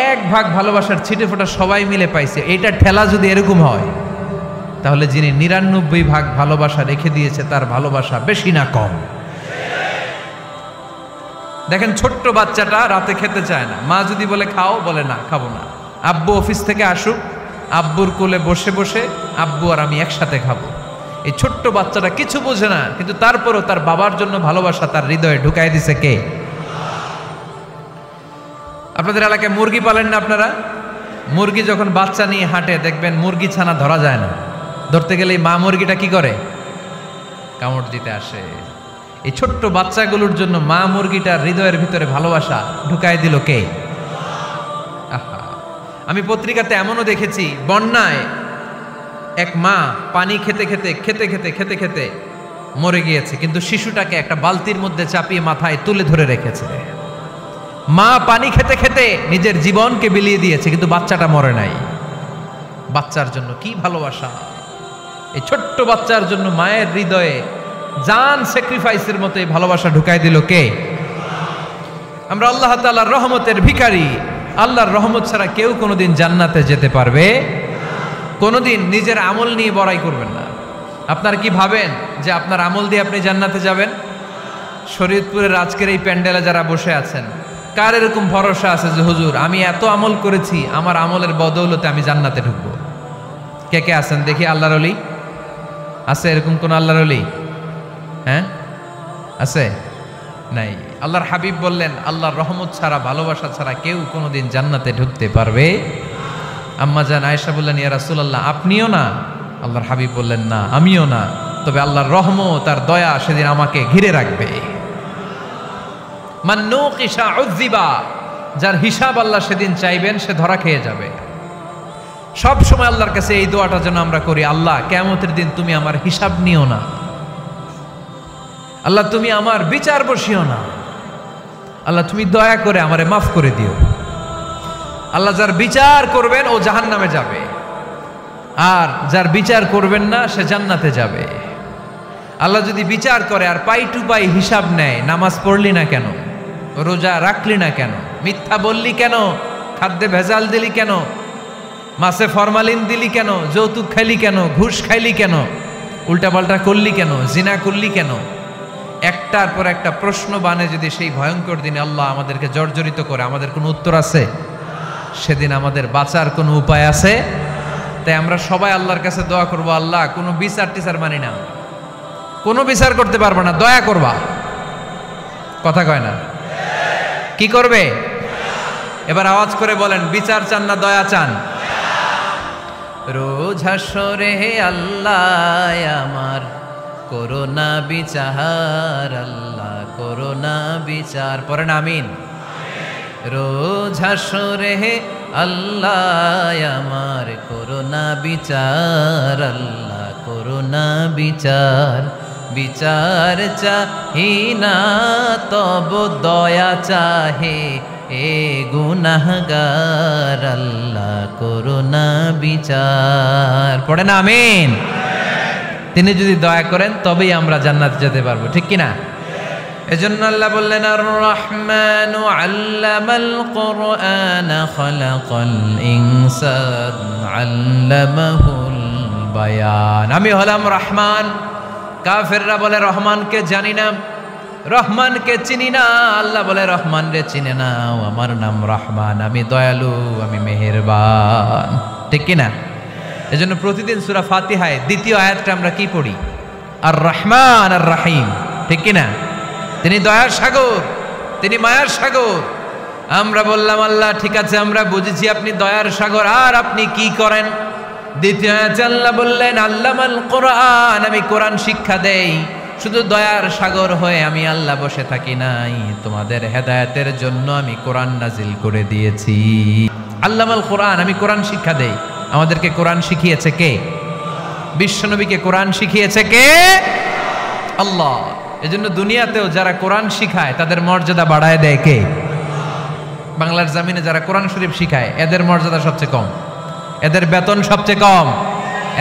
1 ভাগ ভালোবাসার ছিটে ফোটা সবাই মিলে পাইছে। এটা ঠেলা যদি এরকম হয়, তাহলে যিনি 99 ভাগ ভালোবাসা রেখে দিয়েছে তার ভালোবাসা বেশি না কম? দেখেন, ছোট্ট বাচ্চাটা রাতে খেতে চায় না, মা যদি বলে খাও, বলে না, খাবো না। আব্বু অফিস থেকে আসুক, আব্বুর কোলে বসে বসে আব্বু আর আমি একসাথে খাবো। এই ছোট্ট বাচ্চাটা কিছু বোঝে না, কিন্তু তারপরও তার বাবার জন্য ভালোবাসা তার হৃদয়ে ঢুকাই দিছে কে? আপনাদের এলাকায় মুরগি পালেন না আপনারা? মুরগি যখন বাচ্চা নিয়ে হাঁটে, দেখবেন মুরগি ছানা ধরা যায় না, ধরতে গেলে মা মুরগিটা কি করে? কামড় দিতে আসে। এই ছোট্ট বাচ্চাগুলোর জন্য মা মুরগিটার হৃদয়ের ভিতরে ভালোবাসা ঢুকাই দিল কে? আহা, আমি পত্রিকাতে এমনও দেখেছি, বন্যায় এক মা পানি খেতে খেতে খেতে খেতে খেতে খেতে মরে গিয়েছে, কিন্তু শিশুটাকে একটা বালতির মধ্যে চাপিয়ে মাথায় তুলে ধরে রেখেছে। মা পানি খেতে খেতে নিজের জীবনকে বিলিয়ে দিয়েছে, কিন্তু বাচ্চাটা মরে নাই। বাচ্চার জন্য কি ভালোবাসা! এই ছোট্ট বাচ্চার জন্য মায়ের হৃদয়ে জান স্যাক্রিফাইসের মতো এই ভালোবাসা ঢুকাই দিল কে? আমরা আল্লাহ তাআলার রহমতের ভিখারি। আল্লাহর রহমত ছাড়া কেউ কোনোদিন জান্নাতে যেতে পারবে। কোনোদিন নিজের আমল নিয়ে বড়াই করবেন না। আপনারা কি ভাবেন যে আপনার আমল দিয়ে আপনি জান্নাতে যাবেন? শরীয়তপুরের আজকের এই প্যান্ডেলে যারা বসে আছেন, কার এরকম ভরসা আছে যে হুজুর আমি এত আমল করেছি, আমার আমলের বদৌলতে আমি জান্নাতে ঢুকবো? কে কে আছেন দেখি? আল্লাহর ওলি আছে এরকম কোন আল্লাহর ওলি? হ্যাঁ আছে? নাই। আল্লাহর হাবিব বললেন আল্লাহর রহমত ছাড়া, ভালোবাসা ছাড়া কেউ কোনোদিন জান্নাতে ঢুকতে পারবে? আম্মা জান আয়েশা বললেন ইয়া রাসূলুল্লাহ আপনিও না? আল্লাহর হাবিব বললেন না আমিও না, তবে আল্লাহর রহমত আর দয়া সেদিন আমাকে ঘিরে রাখবে। মান নুকিশা উযিবা, যার হিসাব আল্লাহ সেদিন চাইবেন সে ধরা খেয়ে যাবে। সব সময় আল্লাহর কাছে এই দোয়াটা যেন আমরা করি, আল্লাহ কিয়ামতের দিন তুমি আমার হিসাব নিও না, আল্লাহ তুমি আমার বিচার বসিও না, আল্লাহ তুমি দয়া করে আমারে মাফ করে দিও। আল্লাহ যার বিচার করবেন ও জাহান্নামে যাবে, আর যার বিচার করবেন না সে জান্নাতে যাবে। আল্লাহ যদি বিচার করে আর পাই টু পাই হিসাব নেয়, নামাজ পড়লি না কেন, রোজা রাখলি না কেন, মিথ্যা বললি কেন, খাদ্যে ভেজাল দিলি কেন, মাছে ফরমালিন দিলি কেন, যৌতুক খাইলি কেন, ঘুষ খাইলি কেন, উল্টাপাল্টা করলি কেন, জিনা করলি কেন, একটার পর একটা প্রশ্ন বানে যদি সেই ভয়ঙ্কর দিনে আল্লাহ আমাদেরকে জর্জরিত করে, আমাদের কোনো উত্তর আছে? সেদিন আমাদের বাঁচার কোনো উপায় আছে? তাই আমরা সবাই আল্লাহর কাছে দোয়া করবো, আল্লাহ কোনো বিচার টিচার মানি না, কোনো বিচার করতে পারবো না, দয়া করবা। কথা কয় না? কি করবে? এবার আওয়াজ করে বলেন, বিচার চান না দয়া চান? রোজ হাসরে আল্লাহ আমার করোনা বিচার, আল্লাহ করোনা বিচার, পড়েন আমিন। রোজ হাসরে আল্লাহ আমার করোনা বিচার, আল্লাহ করোনা বিচার, বিচার চাহি না তব দয়া চাহে এ গুনাহগার, আল্লাহ করোনা বিচার, পড়েন আমিন। তিনি যদি দয়া করেন তবেই আমরা জান্নাতে যেতে পারবো, ঠিক কিনা? এজন্য আল্লাহ বললেন আর রহমানু আল্লামাল কুরআন খালাকাল ইনসান আল্লামাহুল বায়ান। আমি হলাম রহমান। কাফেররা বলে রহমানকে জানি না, রহমানকে চিনি না। আল্লাহ বলে রহমান রে চিনে নাও, আমার নাম রহমান, আমি দয়ালু, আমি মেহেরবান, ঠিক কিনা? এজন্য প্রতিদিন সূরা ফাতিহায় দ্বিতীয় আয়াতটা আমরা কি পড়ি? আর রহমান আর রাহিম, ঠিক কিনা? তিনি দয়ার সাগর, তিনি মায়ার সাগর। আমরা বললাম আল্লাহ ঠিক আছে আমরা বুঝেছি আপনি দয়ার সাগর, আর আপনি কি করেন? দ্বিতীয় আয়াতে আল্লাহ বললেন আল্লামাল কোরআন, আমি কোরআন শিক্ষা দেই। শুধু দয়ার সাগর হয়ে আমি আল্লাহ বসে থাকি নাই, তোমাদের হেদায়েতের জন্য আমি কোরআন নাজিল করে দিয়েছি। আল্লামাল কোরআন, আমি কোরআন শিক্ষা দেই। আমাদেরকে কোরআন শিখিয়েছে কে? বিশ্বনবীকে কোরআন শিখিয়েছে কে? আল্লাহ। এজন্য দুনিয়াতেও যারা কোরআন শিখায় তাদের মর্যাদা বাড়ায় দেয় কে? বাংলার জমিনে যারা কোরআন শরীফ শিখায় এদের মর্যাদা সবচেয়ে কম, এদের বেতন সবচেয়ে কম,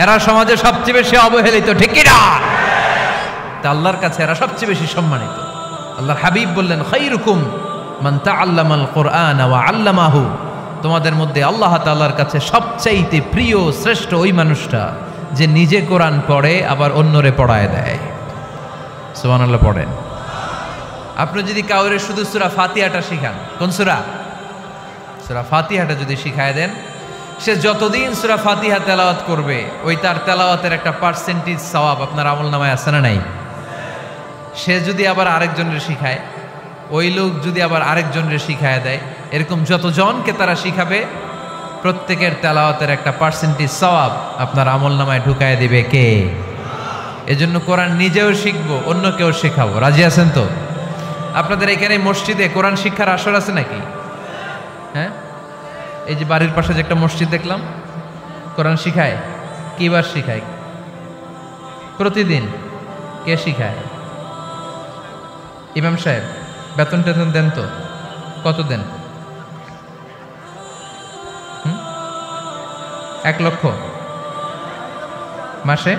এরা সমাজে সবচেয়ে বেশি অবহেলিত, ঠিক কি না? তা আল্লাহর কাছে এরা সবচেয়ে বেশি সম্মানিত। আল্লাহর হাবিব বললেন খায়রুকুম মান তাআল্লামাল কুরআন ওয়া আল্লামাহু, তোমাদের মধ্যে আল্লাহ তাআলার কাছে সবচাইতে প্রিয় শ্রেষ্ঠ ওই মানুষটা যে নিজে কোরআন পড়ে আবার অন্যরে পড়ায় দেয়। সুবহানাল্লাহ পড়েন। আপনি যদি কাউরে শুধু সূরা ফাতিহাটা শিখান, কোন সূরা? সূরা ফাতিহাটা যদি শিখায় দেন, সে যতদিন সূরা ফাতিহা তেলাওয়াত করবে ওই তার তেলাওয়াতের একটা পার্সেন্টেজ সওয়াব আপনার আমলনামায় আছে না নাই? সে যদি আবার আরেকজনের শিখায়, ওই লোক যদি আবার আরেকজনের শিখায় দেয়, এরকম যতজনকে তারা শিখাবে প্রত্যেকের তেলাওয়াতের একটা পার্সেন্টেজ সওয়াব আপনার আমলনামায় ঢুকায় দিবে কে? এজন্য কোরআন নিজেও শিখবো, অন্যকেও শেখাবো। রাজি আছেন তো? আপনাদের এখানে মসজিদে কোরআন শিক্ষার আসর আছে নাকি? হ্যাঁ, এই যে বাড়ির পাশে যে একটা মসজিদ দেখলাম, কোরআন শিখায়। কিবার শিখায়? প্রতিদিন। কে শিখায়? ইমাম সাহেব। বেতন টেতন দেন তো? কত দেন? 1 লক্ষ মাসে?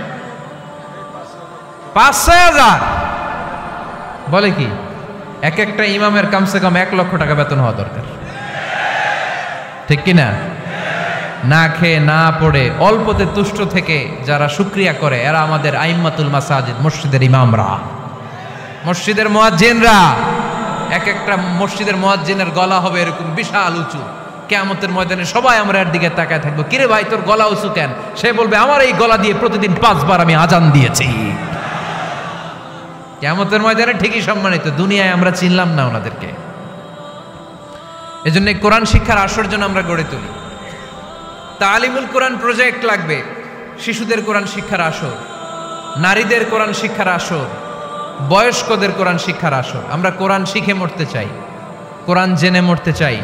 5-6 হাজার? বলে কি? এক একটা ইমামের কমসে কম 1 লক্ষ টাকা বেতন হওয়া দরকার, ঠিক কিনা? না খেয়ে না পড়ে অল্পতে তুষ্ট থেকে যারা শুকরিয়া করে এরা আমাদের আইম্মাতুল মাসাজিদ, মসজিদের ইমামরা, মসজিদের মুয়াজ্জিনরা। এক একটা মসজিদের মুয়াজ্জিনের গলা হবে এরকম বিশাল উঁচু। কিয়ামতের ময়দানে সবাই আমরা এর দিকে তাকায় থাকবো, কিরে ভাই তোর গলা উঁচু কেন? সে বলবে আমার এই গলা দিয়ে প্রতিদিন 5 বার আমি আজান দিয়েছি। কিয়ামতের ময়দানে ঠিকই সম্মানিত, দুনিয়ায় আমরা চিনলাম না ওনাদেরকে। এজন্য কোরআন শিক্ষার আসর জন্য আমরা গড়ে তুলি। তালিমুল কোরআন প্রজেক্ট লাগবে, শিশুদের কোরআন শিক্ষার আসর, নারীদের কোরআন শিক্ষার আসর, বয়স্কদের কোরআন শিক্ষার আসর। আমরা কোরআন শিখে মরতে চাই, কোরআন জেনে মরতে চাই।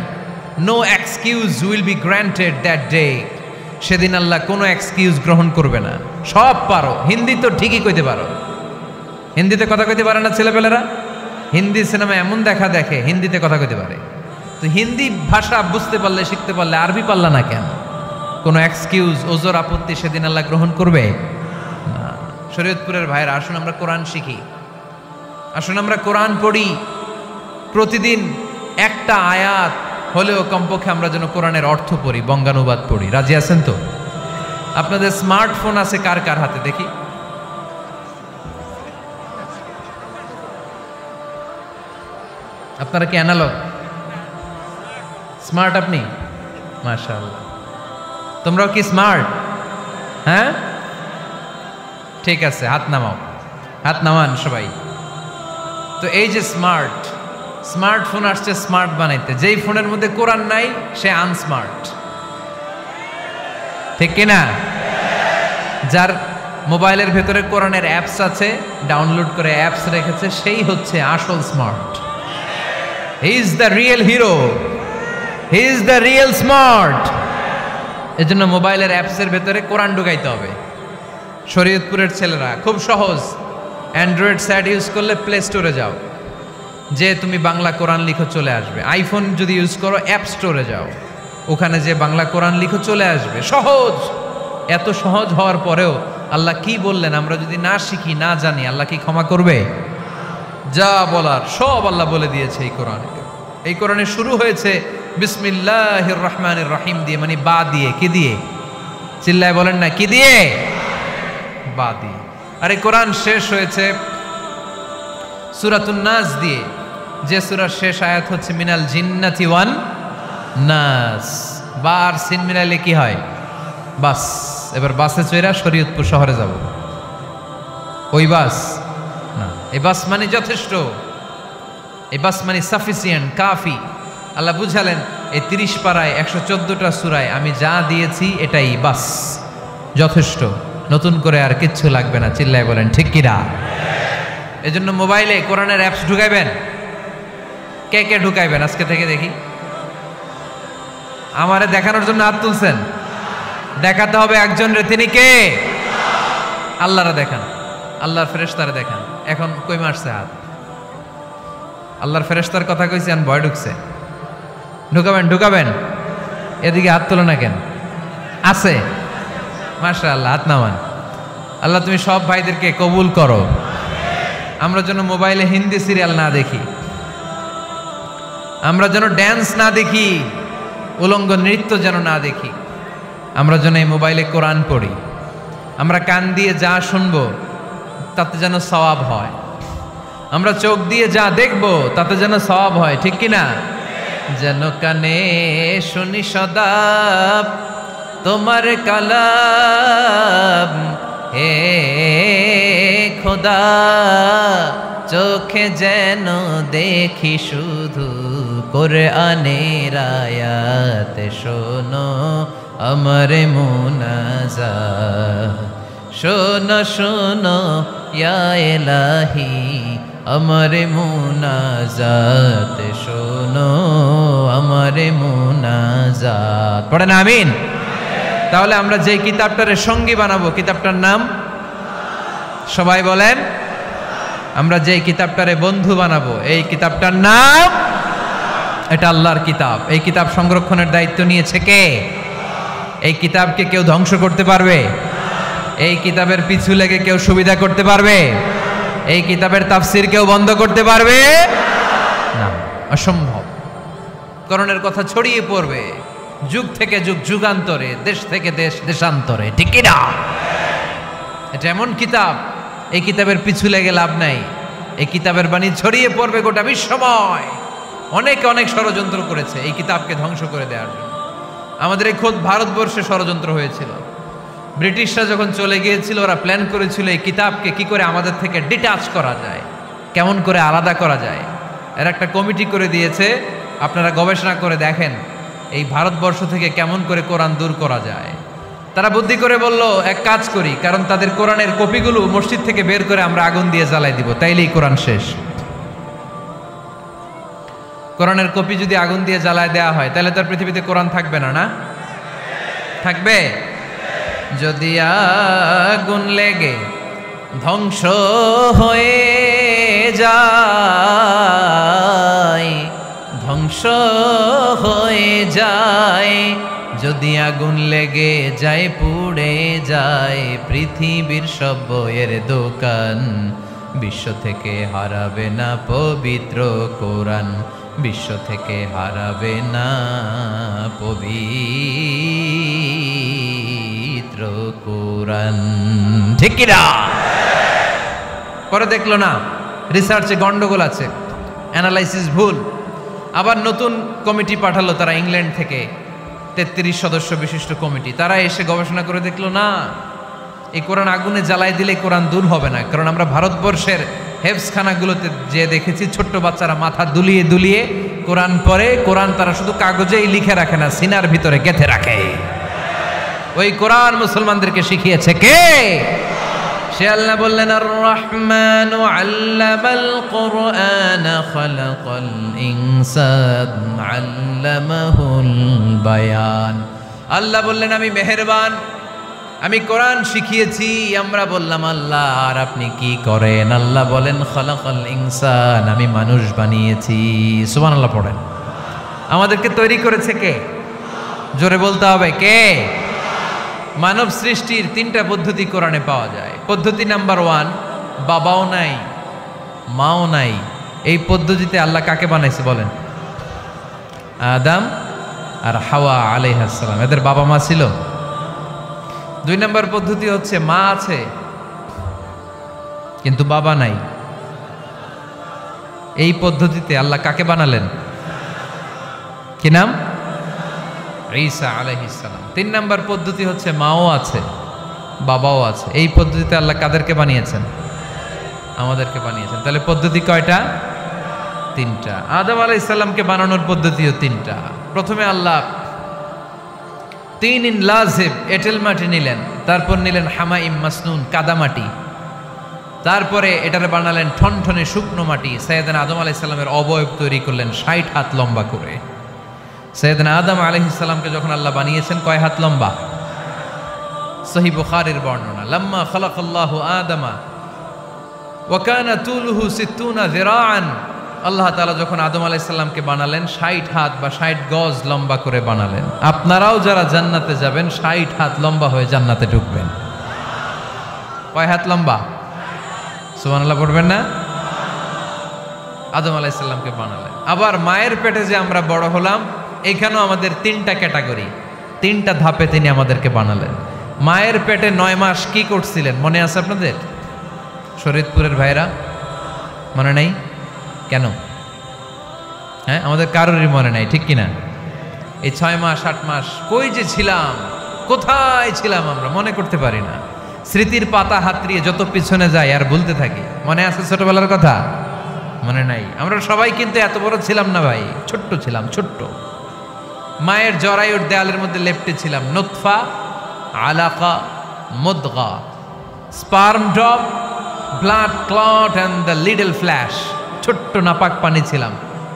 No excuse will be granted that day. সেদিন আল্লাহ কোনো এক্সকিউজ গ্রহণ করবে না। সব পারো, হিন্দি তো ঠিকই কইতে পারো, হিন্দিতে কথা কইতে পারে না ছেলেপেলেরা? হিন্দি সিনেমা এমন দেখা দেখে হিন্দিতে কথা কইতে পারে। তো হিন্দি ভাষা বুঝতে পারলে, শিখতে পারলে আরবি পারলা না কেন? কোনো এক্সকিউজ, ওজোর, আপত্তি সেদিন আল্লাহ গ্রহণ করবে না। শরীয়তপুরের ভাইয়েরা, আসুন আমরা কোরআন শিখি, আসুন আমরা কোরআন পড়ি। প্রতিদিন একটা আয়াত হলেও কমপক্ষে আমরা যেন কোরআনের অর্থ পড়ি, বঙ্গানুবাদ পড়ি। রাজি আছেন তো? আপনাদের স্মার্টফোন আছে কার কার হাতে দেখি? আপনারা কি অ্যানালগ? স্মার্ট আপনি? মাশাআল্লাহ। তোমরাও কি স্মার্ট? হ্যাঁ, ঠিক আছে, হাত নামাও, হাত নামান সবাই। তো এই যে স্মার্টফোন আসছে স্মার্ট বানাইতে, যেই ফোনের মধ্যে কোরআন নাই সে আনস্মার্ট, ঠিক কিনা? যার মোবাইলের ভেতরে কোরআনের অ্যাপস আছে, ডাউনলোড করে অ্যাপস রেখেছে, সেই হচ্ছে আসল smart. He is the real hero, he is the real smart. এজন্য মোবাইলের অ্যাপসের ভেতরে কোরআন ঢুকাইতে হবে। শরীয়তপুরের ছেলেরা খুব সহজ, অ্যান্ড্রয়েড স্যাট ইউজ করলে প্লে স্টোরে যাও, যে তুমি বাংলা কোরআন লিখো চলে আসবে। আইফোন যদি ইউজ করো অ্যাপ স্টোরে যাও, ওখানে যে বাংলা কোরআন লিখো চলে আসবে। সহজ। এত সহজ হওয়ার পরেও আল্লাহ কি বললেন আমরা যদি না শিখি, না জানি, আল্লাহ কি ক্ষমা করবে? যা বলার সব আল্লাহ বলে দিয়েছে এই কোরআনে। এই কোরআনে শুরু হয়েছে বিসমিল্লাহির রহমানির রহিম দিয়ে, মানে বা দিয়ে। কি দিয়ে? চিল্লায় বলেন না, কি দিয়ে? বা দিয়ে। আর এই কোরআন শেষ হয়েছে সূরাতুন নাস দিয়ে, যে সূরার শেষ আয়াত হচ্ছে মিনাল জিন্নাতি ওয়ান নাস। বার সিন মিলাইলে কি হয়? বাস। এবার বাসে চড়া শরীয়তপুর শহরে যাব। ওই বাস না, এই বাস মানে যথেষ্ট, এই বাস মানে সাফিসিয়েন্ট, কাফি। আল্লাহ বুঝালেন এই 30 পারায় 114টা সূরায় আমি যা দিয়েছি এটাই বাস, যথেষ্ট, নতুন করে আর কিচ্ছু লাগবে না। চিল্লায় বলেন ঠিক কিনা? এজন্য মোবাইলে কোরআনের অ্যাপস ঢুকাইবেন। কে কে ঢুকাইবেন আজকে থেকে দেখি? আমারে দেখানোর জন্য হাত তুলছেন? দেখাতে হবে একজন রে, তিনি কে? আল্লাহরা দেখান, আল্লাহর ফেরেশতারা দেখান। এখন কই মারছে হাত? আল্লাহর ফেরেশতার কথা কইছি, আর ভয় ঢুকছে। ঢুকাবেন, ঢুকাবেন। এদিকে হাত তোলো না কেন? আছে? মাশাআল্লাহ, হাত নামান। আল্লাহ তুমি সব ভাইদেরকে কবুল করো। আমরা যেন মোবাইলে হিন্দি সিরিয়াল না দেখি, আমরা যেন ড্যান্স না দেখি, উলঙ্গ নৃত্য যেন না দেখি। আমরা যেন এই মোবাইলে কোরআন পড়ি। আমরা কান দিয়ে যা শুনবো তাতে যেন সওয়াব হয়। আমরা চোখ দিয়ে যা দেখবো তাতে যেন সওয়াব হয়, ঠিক কিনা? যেন কানে শুনি সদা তোমার কালাম, হে খোদা চোখে যেন দেখি শুধু কোরআনের আয়াত। শোনো আমার মুনাজাত, শোনো শোনো ইয়া ইলাহি আমার মুনাজাত, শোনো আমার মুনাজাত। পড়েন আমিন। তাহলে আমরা যে কিতাবটারে সঙ্গী বানাবো, কিতাবটার নাম সবাই বলেন। আমরা যে কিতাবটারে বন্ধু বানাবো, এই কিতাবটার নাম, এটা আল্লাহর কিতাব। এই কিতাব সংরক্ষণের দায়িত্ব নিয়েছে কে? এই কিতাবকে কেউ ধ্বংস করতে পারবে? এই কিতাবের পিছু লেগে কেউ সুবিধা করতে পারবে? এই কিতাবের তাফসির কেউ বন্ধ করতে পারবে না, অসম্ভব। কোরআনের কথা ছড়িয়ে পড়বে, যুগ থেকে যুগ যুগান্তরে, দেশ থেকে দেশ দেশান্তরে, ঠিক কি না? এটা এমন কিতাব, এই কিতাবের পিছু লেগে লাভ নাই। এই কিতাবের বাণী ছড়িয়ে পড়বে গোটা বিশ্বময়। অনেকে অনেক ষড়যন্ত্র করেছে এই কিতাবকে ধ্বংস করে দেওয়ার জন্য। আমাদের এই খোদ ভারতবর্ষে ষড়যন্ত্র হয়েছিল। ব্রিটিশরা যখন চলে গিয়েছিল, ওরা প্ল্যান করেছিল এই কিতাবকে কি করে আমাদের থেকে ডিটাচ করা যায়, কেমন করে আলাদা করা যায়। এর একটা কমিটি করে দিয়েছে, আপনারা গবেষণা করে দেখেন এই ভারতবর্ষ থেকে কেমন করে কোরআন দূর করা যায়। তারা বুদ্ধি করে বলল, এক কাজ করি, কারণ তাদের কোরআনের কপিগুলো মসজিদ থেকে বের করে আমরা আগুন দিয়ে জ্বালাই দিব, তাইলেই কোরআন শেষ। কোরআনের কপি যদি আগুন দিয়ে জ্বালায় দেওয়া হয়, তাহলে তার পৃথিবীতে কোরআন থাকবে না? না থাকবে? যদি আগুন লেগে ধ্বংস হয়ে যায়, ধ্বংস হয়ে যায়, যদি আগুন লেগে যায় পুড়ে যায় পৃথিবীর সব বইয়ের দোকান, বিশ্ব থেকে হারাবে না পবিত্র কোরআন, বিশ্ব থেকে হারাবে না পবিত্র কোরআন, ঠিক কি না? পরে দেখলো না রিসার্চে গন্ডগোল আছে, অ্যানালাইসিস ভুল। আবার নতুন কমিটি পাঠালো তারা ইংল্যান্ড থেকে, 33 সদস্য বিশিষ্ট কমিটি। তারা এসে গবেষণা করে দেখলো না, এই কোরআন আগুনে জ্বালাই দিলে কোরআন দূর হবে না। কারণ আমরা ভারতবর্ষের হেফজখানাগুলোতে যে দেখেছি, ছোট্ট বাচ্চারা মাথা দুলিয়ে দুলিয়ে কোরআন পড়ে। কোরআন তারা শুধু কাগজেই লিখে রাখে না, সিনার ভিতরে গেঁথে রাখে। ওই কোরআন মুসলমানদেরকে শিখিয়েছে কে? সে আল্লাহ বললেন, আর রহমান আল্লামাল কোরআন খালাকাল ইনসান আল্লামাহুল বায়ান। আল্লাহ বললেন, আমি মেহেরবান, আমি কোরআন শিখিয়েছি। আমরা বললাম, আল্লাহ আর আপনি কি করেন? আল্লাহ বলেন, খালাকাল ইনসান, আমি মানুষ বানিয়েছি। সুবহানাল্লাহ পড়েন। আমাদেরকে তৈরি করেছে কে? জোরে বলতে হবে, কে? মানব সৃষ্টির 3টা পদ্ধতি কোরআনে পাওয়া যায়। পদ্ধতি নাম্বার 1, বাবাও নাই মাও নাই। এই পদ্ধতিতে আল্লাহ কাকে বানাইছে বলেন? আদম আর হাওয়া আলাইহিস সালাম, এদের বাবা মা ছিল। 2 নম্বর পদ্ধতি হচ্ছে মা আছে কিন্তু বাবা নাই। এই পদ্ধতিতে আল্লাহ কাকে বানালেন? কি নাম? ঈসা আলাইহিস সালাম। 3 নম্বর পদ্ধতি হচ্ছে মাও আছে বাবাও আছে। এই পদ্ধতিতে আল্লাহ কাদেরকে বানিয়েছেন? আমাদেরকে বানিয়েছেন। তাহলে পদ্ধতি কয়টা? 3টা। আদম আলাইহিস সালামকে বানানোর পদ্ধতিও 3টা। প্রথমে আল্লাহ 3 ইন লাজিব এঁটেল মাটি নিলেন, তারপর নিলেন হামাইম মাসনুন কাদামাটি, তারপরে এটারে বানালেন ঠনঠনে শুকনো মাটি। সাইয়েদনা আদম আলাইহিস সালামের অবয়ব তৈরি করলেন 60 হাত লম্বা করে। সাইয়েদনা আদম আলাইহিস সালামকে যখন আল্লাহ বানিয়েছেন, কয় হাত লম্বা? সহিহ বুখারীর বর্ণনা, লাম্মা খালাকাল্লাহু আদামা ওয়া কানা তুলুহু 60 যিরাআন। আল্লাহ তাআলা যখন আদম আলাইহিস সালামকে বানালেন, 60 হাত বা 60 গজ লম্বা করে বানালেন। আপনারাও যারা জান্নাতে যাবেন 60 হাত লম্বা হয়ে জান্নাতে ঢুকবেন। কয় হাত লম্বা? সুবহানাল্লাহ পড়বেন না? আদম আলাইহিস সালামকে বানালেন। আবার মায়ের পেটে যে আমরা বড় হলাম, এখানেও আমাদের 3টা ক্যাটাগরি, 3টা ধাপে তিনি আমাদেরকে বানালেন। মায়ের পেটে 9 মাস কি করছিলেন মনে আছে আপনাদের? শরীয়তপুরের ভাইরা মনে নেই কেন? হ্যাঁ, আমাদের কারোরই মনে নাই, ঠিক কিনা? এই 6 মাস 8 মাস কই যে ছিলাম, কোথায় ছিলাম আমরা মনে করতে পারি না। স্মৃতির পাতা হাতড়িয়ে যত পিছনে যাই আর ভুলতে থাকি। মনে আছে ছোটবেলার কথা? মনে নাই। আমরা সবাই কিন্তু এত বড় ছিলাম না ভাই, ছোট্ট ছিলাম, ছোট্ট। মায়ের জরায়ুর দেয়ালের মধ্যে লেপ্টে ছিলাম। নুতফা, আলাকা, মুদগা, sperm drop, blood clot and the little flesh. ছোট্ট নাপাক পানি ছিলাম।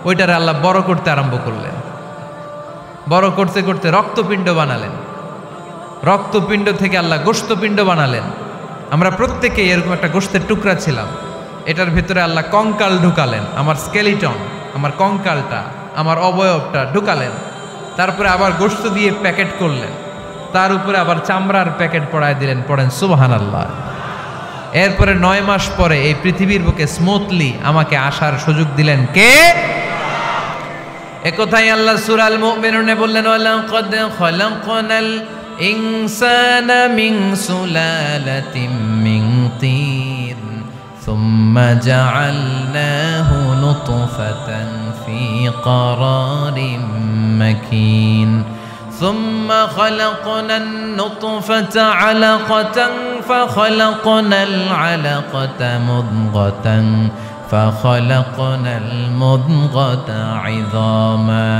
ওইটারে আল্লাহ বড় করতে আরম্ভ করলেন। বড় করতে করতে রক্তপিণ্ড বানালেন। রক্তপিণ্ড থেকে আল্লাহ গোশতপিণ্ড বানালেন। আমরা প্রত্যেকেই এরকম একটা গোশতের টুকরা ছিলাম। এটার ভিতরে আল্লাহ কঙ্কাল ঢুকালেন, আমার স্কেলিটন, আমার কঙ্কালটা, আমার অবয়বটা ঢুকালেন। তারপরে আবার গোশত দিয়ে প্যাকেট করলেন, তার উপরে আবার চামড়ার প্যাকেট পড়ায় দিলেন। পড়েন সুবহানাল্লাহ। এরপরে 9 মাস পরে এই পৃথিবীর বুকে স্মুথলি আমাকে আসার সুযোগ দিলেন কে? একথাই আল্লাহ সূরা আল মুমিনুনে বললেন, ওয়ালাকাদ খালাকনাল ইনসানা মিন সুলালাতিন মিন তিন সুম্মা জাআলনাহু নুতফাতান ফি ক্বারারিন মাকিন ثم خلقنا النطفة علقة فخلقنا العلقة مضغة فخلقنا المضغة عظاما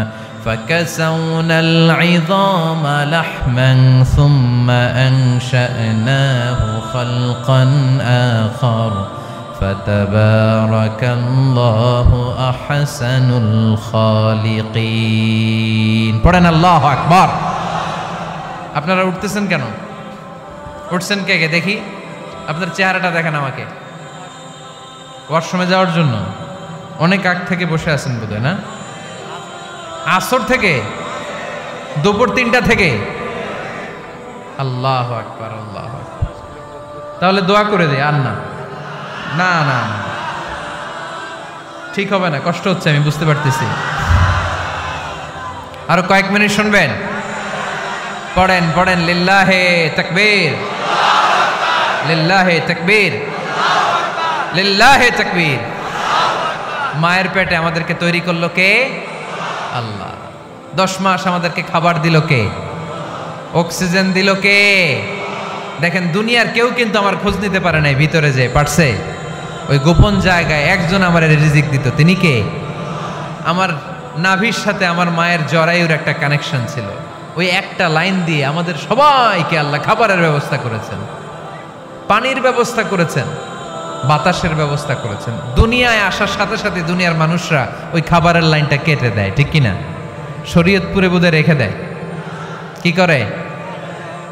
فكسونا العظام لحما ثم أنشأناه خلقا آخر فتبارك الله أحسن الخالقين পড়েন আল্লাহু আকবার। আপনারা উঠতেছেন কেন? উঠছেন কে কে দেখি, আপনার চেহারাটা দেখেন আমাকে। ওয়াশরুমে যাওয়ার জন্য অনেক আগ থেকে বসে আছেন বোধহয়, না? আসর থেকে, দুপুর 3টা থেকে। আল্লাহু আকবার, আল্লাহু আকবার। তাহলে দোয়া করে দে। আর না না না ঠিক হবে না, কষ্ট হচ্ছে, আমি বুঝতে পারতেছি। আরো কয়েক মিনিট শুনবেন? পড়েন পড়েন, লিল্লাহে তাকবীর, লিল্লাহে তাকবীর, লিল্লাহে তাকবীর। মায়ের পেটে আমাদেরকে তৈরি করলো কে? আল্লাহ। 10 মাস আমাদেরকে খাবার দিল কে? অক্সিজেন দিল কে? দেখেন, দুনিয়ার কেউ কিন্তু আমার খোঁজ নিতে পারে নাই, ভিতরে যে পারছে, ওই গোপন জায়গায় একজন আমার রিজিক দিত। তিনি কে? আমার নাভির সাথে আমার মায়ের জরায়ুর একটা কানেকশন ছিল। ওই একটা লাইন দিয়ে আমাদের সবাইকে আল্লাহ খাবারের ব্যবস্থা করেছেন, পানির ব্যবস্থা করেছেন, বাতাসের ব্যবস্থা করেছেন। দুনিয়ায় আসার সাথে সাথে দুনিয়ার মানুষরা ওই খাবারের লাইনটা কেটে দেয়, ঠিক কিনা? শরীয়তপুরে বোধে রেখে দেয়। কি করে?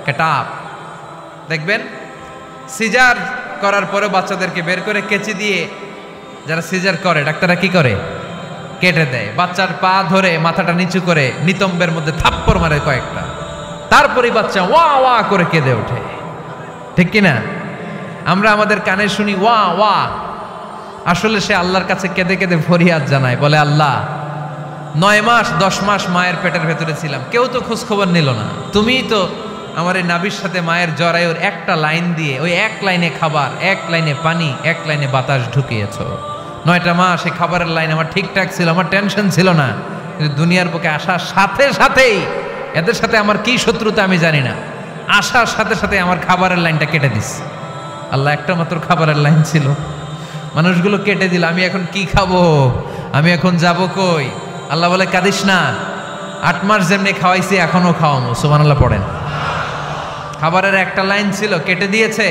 কেটাপ। দেখবেন সিজার করার পরে বাচ্চাদেরকে বের করে কেচি দিয়ে, যারা সিজার করে ডাক্তাররা কি করে? কেটে দেয়। বাচ্চার পা ধরে মাথাটা নিচু করে নিতম্বের মধ্যে থাপ্পড় মারে কয়েকটা, তারপরে বাচ্চা ওয়া ওয়া করে কেঁদে ওঠে, ঠিক কিনা? আমরা আমাদের কানে শুনি ওয়া ওয়া, আসলে সে আল্লাহর কাছে কেঁদে কেঁদে ফরিয়াদ জানায়, বলে আল্লাহ 9 মাস 10 মাস মায়ের পেটের ভেতরে ছিলাম, কেউ তো খোঁজ খবর নিল না, তুমিই তো আমার এই নাভির সাথে মায়ের জরায়ুর একটা লাইন দিয়ে, ওই এক লাইনে খাবার, এক লাইনে পানি, এক লাইনে বাতাস ঢুকিয়েছো। 9টা মাস এই খাবারের লাইন আমার ঠিকঠাক ছিল, আমার টেনশন ছিল না। কিন্তু দুনিয়ার বুকে আসার সাথে সাথেই, এদের সাথে আমার কি শত্রুতা আমি জানি না, আসার সাথে সাথে আমার খাবারের লাইনটা কেটে দিস। আল্লাহ একটা মাত্র খাবারের লাইন ছিল, মানুষগুলো কেটে দিল। আমি এখন কি খাবো? আমি এখন যাব কই? আল্লাহ বলে কাঁদিস না, 8 মাস যেমনি খাওয়াইছি এখনো খাওয়াবো। সুবহানাল্লাহ পড়েন। খাবারের একটা লাইন ছিল, কেটে দিয়েছে।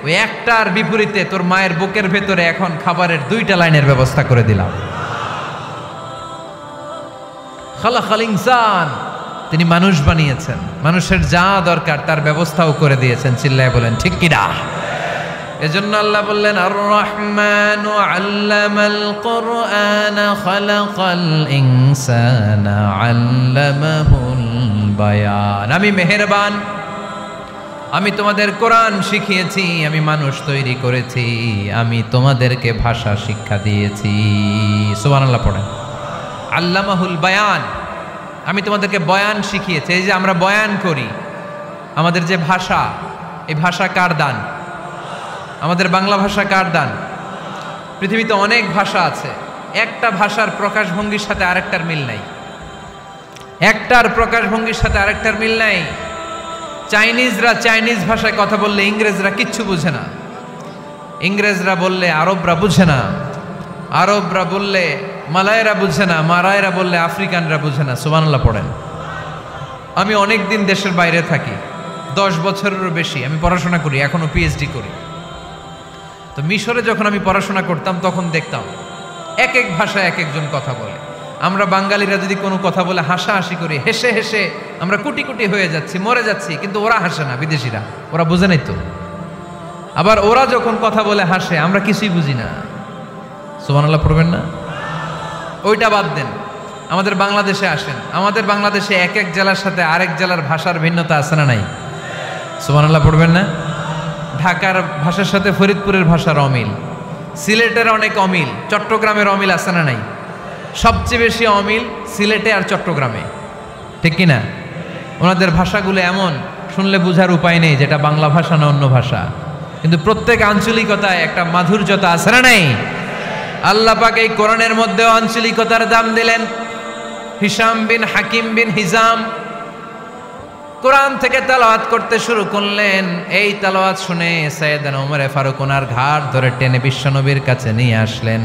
ওই একটার বিপরীতে তোর মায়ের বুকের ভেতরে এখন খাবারের 2টা লাইনের ব্যবস্থা করে দিলাম। খালাকাল ইনসান, তিনি মানুষ বানিয়েছেন, মানুষের যা দরকার তার ব্যবস্থাও করে দিয়েছেন। চিল্লায় বলেন ঠিক কিনা? এজন্য আল্লাহ বললেন, আর রহমানু আল্লামাল কুরআন খালাকাল ইনসানা আল্লামাহুল বায়ান। আমি মেহেরবান, আমি তোমাদের কোরআন শিখিয়েছি, আমি মানুষ তৈরি করেছি, আমি তোমাদেরকে ভাষা শিক্ষা দিয়েছি। সুবহানাল্লাহ পড়েন। আল্লামাহুল বায়ান, আমি তোমাদেরকে বয়ান শিখিয়েছি। এই যে আমরা বয়ান করি, আমাদের যে ভাষা, এই ভাষা কার দান? আমাদের বাংলা ভাষা কার দান? পৃথিবীতে অনেক ভাষা আছে, একটা ভাষার প্রকাশভঙ্গির সাথে আরেকটার মিল নাই, একটার প্রকাশভঙ্গির সাথে আরেকটার মিল নাই। চাইনিজরা চাইনিজ ভাষায় কথা বললে ইংরেজরা কিচ্ছু বুঝে না, ইংরেজরা বললে আরবরা বুঝে না, আরবরা বললে মালায়রা বুঝে না, মারায়রা বললে আফ্রিকানরা বুঝে না। সুবহানাল্লাহ পড়েন। আমি অনেক দিন দেশের বাইরে থাকি, 10 বছরেরও বেশি আমি পড়াশোনা করি, এখনো পিএইচডি করি। তো মিশরে যখন আমি পড়াশোনা করতাম তখন দেখতাম এক এক ভাষায় এক একজন কথা বলে। আমরা বাঙালিরা যদি কোনো কথা বলে হাসাহাসি করি, হেসে হেসে আমরা কোটি কোটি হয়ে যাচ্ছি, মরে যাচ্ছি, কিন্তু ওরা হাসে না, বিদেশিরা, ওরা বুঝে নাই তো। আবার ওরা যখন কথা বলে হাসে, আমরা কিছুই বুঝি না। সুবহানাল্লাহ পড়বেন না? ওইটা বাদ দেন, আমাদের বাংলাদেশে আসেন, আমাদের বাংলাদেশে এক এক জেলার সাথে আরেক জেলার ভাষার ভিন্নতা আছে না নাই? সুবহানাল্লাহ পড়বেন না? ঢাকার ভাষার সাথে ফরিদপুরের ভাষার অমিল, সিলেটের অনেক অমিল, চট্টগ্রামের অমিল আছে না নাই? সবচেয়ে বেশি অমিল সিলেটে আর চট্টগ্রামে, ঠিক কিনা? ওনাদের ভাষাগুলো এমন, শুনলে বোঝার উপায় নেই যেটা বাংলা ভাষা না অন্য ভাষা, কিন্তু প্রত্যেক আঞ্চলিকতায় একটা মাধুর্যতা আছে না নাই? আল্লাহ পাক এই কোরআনের মধ্যে আঞ্চলিকতার দাম দিলেন। হিশাম বিন হাকিম বিন হিজাম কোরআন থেকে তেলাওয়াত করতে শুরু করলেন। এই তেলাওয়াত শুনে সাইয়েদনা ওমরে ফারুক ওনার ঘাড় ধরে টেনে বিশ্বনবীর কাছে নিয়ে আসলেন।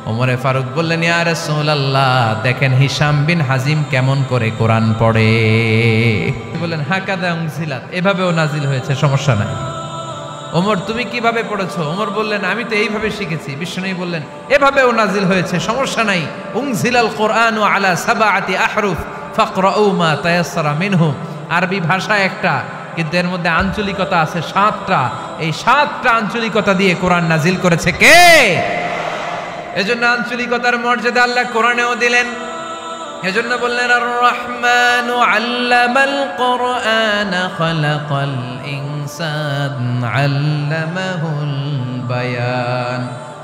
ওমরে ফারুক বললেন, ইয়া রাসূলুল্লাহ, দেখেন হিশাম বিন হাজিম কেমন করে কোরআন পড়ে। বললেন, হাকাদা উনজিলাত, এভাবেও নাজিল হয়েছে, সমস্যা নাই। ওমর, তুমি কিভাবে পড়েছো? ওমর বললেন, আমি তো এইভাবে শিখেছি। বিশ্বনবী বললেন, এভাবেও নাজিল হয়েছে, সমস্যা নাই। উনজিলাল কুরআনু আলা সাবআতি আহরুফ ফাকরাউ মা তায়াসসারা মিনহু। আরবি ভাষা একটা, কিন্তু এর মধ্যে আঞ্চলিকতা আছে 7টা। এই 7টা আঞ্চলিকতা দিয়ে কোরআন নাজিল করেছে কে? এজন্য আঞ্চলিকতার মর্যাদা আল্লাহ কোরআনেও দিলেন। এজন্য বললেন, আর রহমানু আল্লামাল কোরআন খালাকাল ইনসান আল্লামাহুল বায়ান।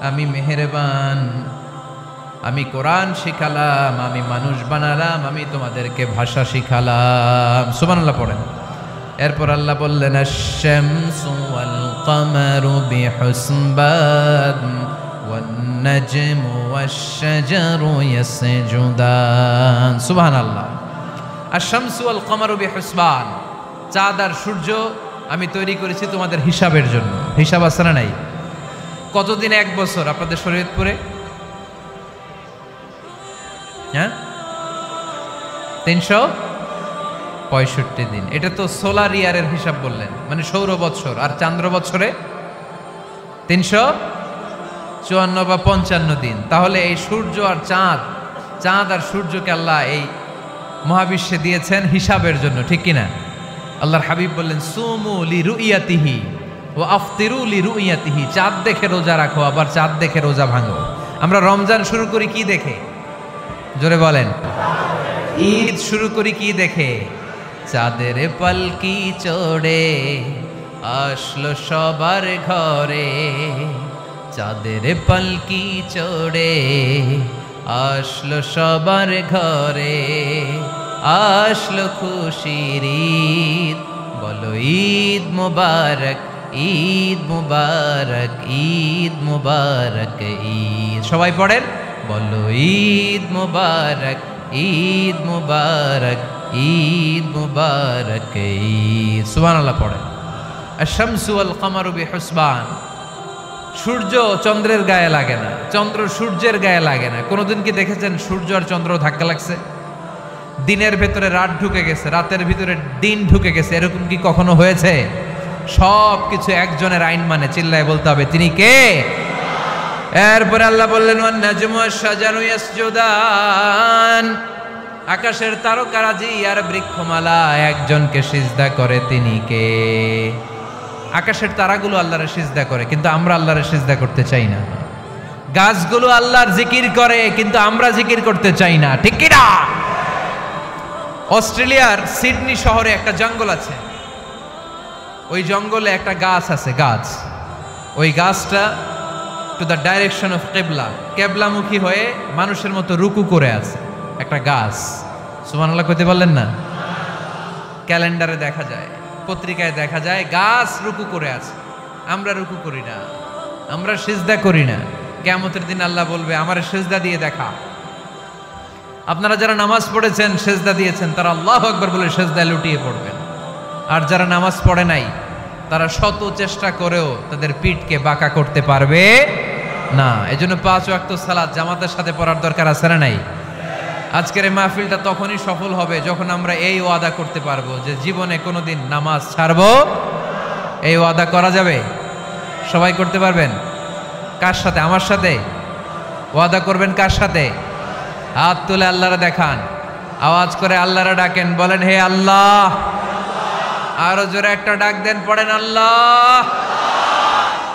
আমি মেহেরবান, আমি কোরআন শিখালাম, আমি মানুষ বানালাম, আমি তোমাদেরকে ভাষা শিখালাম। সুবহানাল্লাহ পড়েন। এরপর আল্লাহ বললেন, আশ-শামসু ওয়াল কামারু বিহুসবান ওয়ান নাজমু ওয়াশ-শাজারু ইয়াসজুদান। সুবহানাল্লাহ। আশ-শামসু ওয়াল কামারু বিহুসবান, চাঁদ আর সূর্য আমি তৈরি করেছি তোমাদের হিসাবের জন্য। হিসাব আছে না নাই? কতদিন এক বছর আপনাদের শরীয়তপুরে? হ্যাঁ, 365 দিন। এটা তো সোলার ইয়ারের হিসাব বললেন, মানে সৌর বৎসর। আর চান্দ্র বৎসরে 354 বা 55 দিন। তাহলে এই সূর্য আর চাঁদ, চাঁদ আর সূর্যকে আল্লাহ এই মহাবিশ্বে দিয়েছেন হিসাবের জন্য, ঠিক কিনা? আল্লাহর হাবিব বললেন, সুমু লিরুইয়াতিহি ওয়া আফতিরু লিরুইয়াতিহি। চাঁদ দেখে রোজা রাখো, আবার চাঁদ দেখে রোজা ভাঙো। আমরা রমজান শুরু করি কি দেখে? জোরে বলেন। ঈদ শুরু করি কি দেখে? চাঁদের পালকি চড়ে আসলো সবার ঘরে। চাঁদের পালকি চড়ে আসলো সবার ঘরে। আসলো খুশির ঈদ, বলো ঈদ মুবারক, ঈদ মুবারক, ঈদ মুবারক, ঈদ। সবাই পড়েন, বলো ঈদ মুবারক, ঈদ মুবারক, ঈদ মুবারক, ঈদ। সুবহানাল্লাহ পড়েন। আশ-শামসু ওয়াল কামারু বিহুসবান। সূর্য চন্দ্রের গায়ে লাগে না, চন্দ্র সূর্যের গায়ে লাগে না। কোনোদিন কি দেখেছেন সূর্য আর চন্দ্র ধাক্কা লাগছে? দিনের ভেতরে রাত ঢুকে গেছে, রাতের ভিতরে দিন ঢুকে গেছে, এরকম কি কখনো হয়েছে? সব কিছু একজনের আইন মানে, চিল্লায় বলতে হবে, তিনি কে? এরপরে আল্লাহ বললেন, ওয়ান নাজমু ওয়াশ-শাজারু ইয়াসজুদান। আকাশের তারকারাজি আর বৃক্ষমালা একজনকে সিজদা করে, তিনি কে? আকাশের তারাগুলো আল্লাহর সিজদা করে, কিন্তু আমরা আল্লাহর সিজদা করতে চাই না। গাছগুলো আল্লাহর জিকির করে, কিন্তু আমরা জিকির করতে চাই না, ঠিক কি না? অস্ট্রেলিয়ার সিডনি শহরে একটা জঙ্গল আছে। ওই জঙ্গলে একটা গাছ আছে, গাছ। ওই গাছটা টু দ্য ডাইরেকশন অফ কেবলা, কেবলামুখী হয়ে মানুষের মতো রুকু করে আছে একটা গাছ। সুবহানাল্লাহ কইতে পারলেন না? ক্যালেন্ডারে দেখা যায়, পত্রিকায় দেখা যায়, গাছ রুকু করে আছে। আমরা রুকু করি না, আমরা সিজদা করি না। কিয়ামতের দিন আল্লাহ বলবে, আমার সিজদা দিয়ে দেখা। আপনারা যারা নামাজ পড়েছেন, সিজদা দিয়েছেন, তারা আল্লাহু আকবার বলে সিজদায় লুটিয়ে পড়বেন। আর যারা নামাজ পড়ে নাই, তারা শত চেষ্টা করেও তাদের পিঠকে বাঁকা করতে পারবে না। এজন্য 5 ওয়াক্ত সালাত জামাতের সাথে পড়ার দরকার আছে না নাই? আজকের এই মাহফিলটা তখনই সফল হবে যখন আমরা এই ওয়াদা করতে পারবো যে জীবনে কোনোদিন নামাজ ছাড়বো। এই ওয়াদা করা যাবে? সবাই করতে পারবেন? কার সাথে? আমার সাথে ওয়াদা করবেন। কার সাথে? হাত তুলে আল্লাহরা দেখান, আওয়াজ করে আল্লাহরা ডাকেন, বলেন, হে আল্লাহ। আরো জোরে একটা ডাক দেন, পড়েন, আল্লাহ।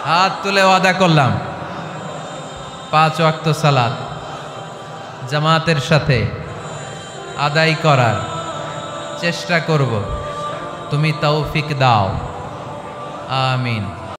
হাত তুলে ওয়াদা করলাম 5 ওয়াক্ত সালাত জামাতের সাথে আদায় করার চেষ্টা করব, তুমি তৌফিক দাও, আমিন।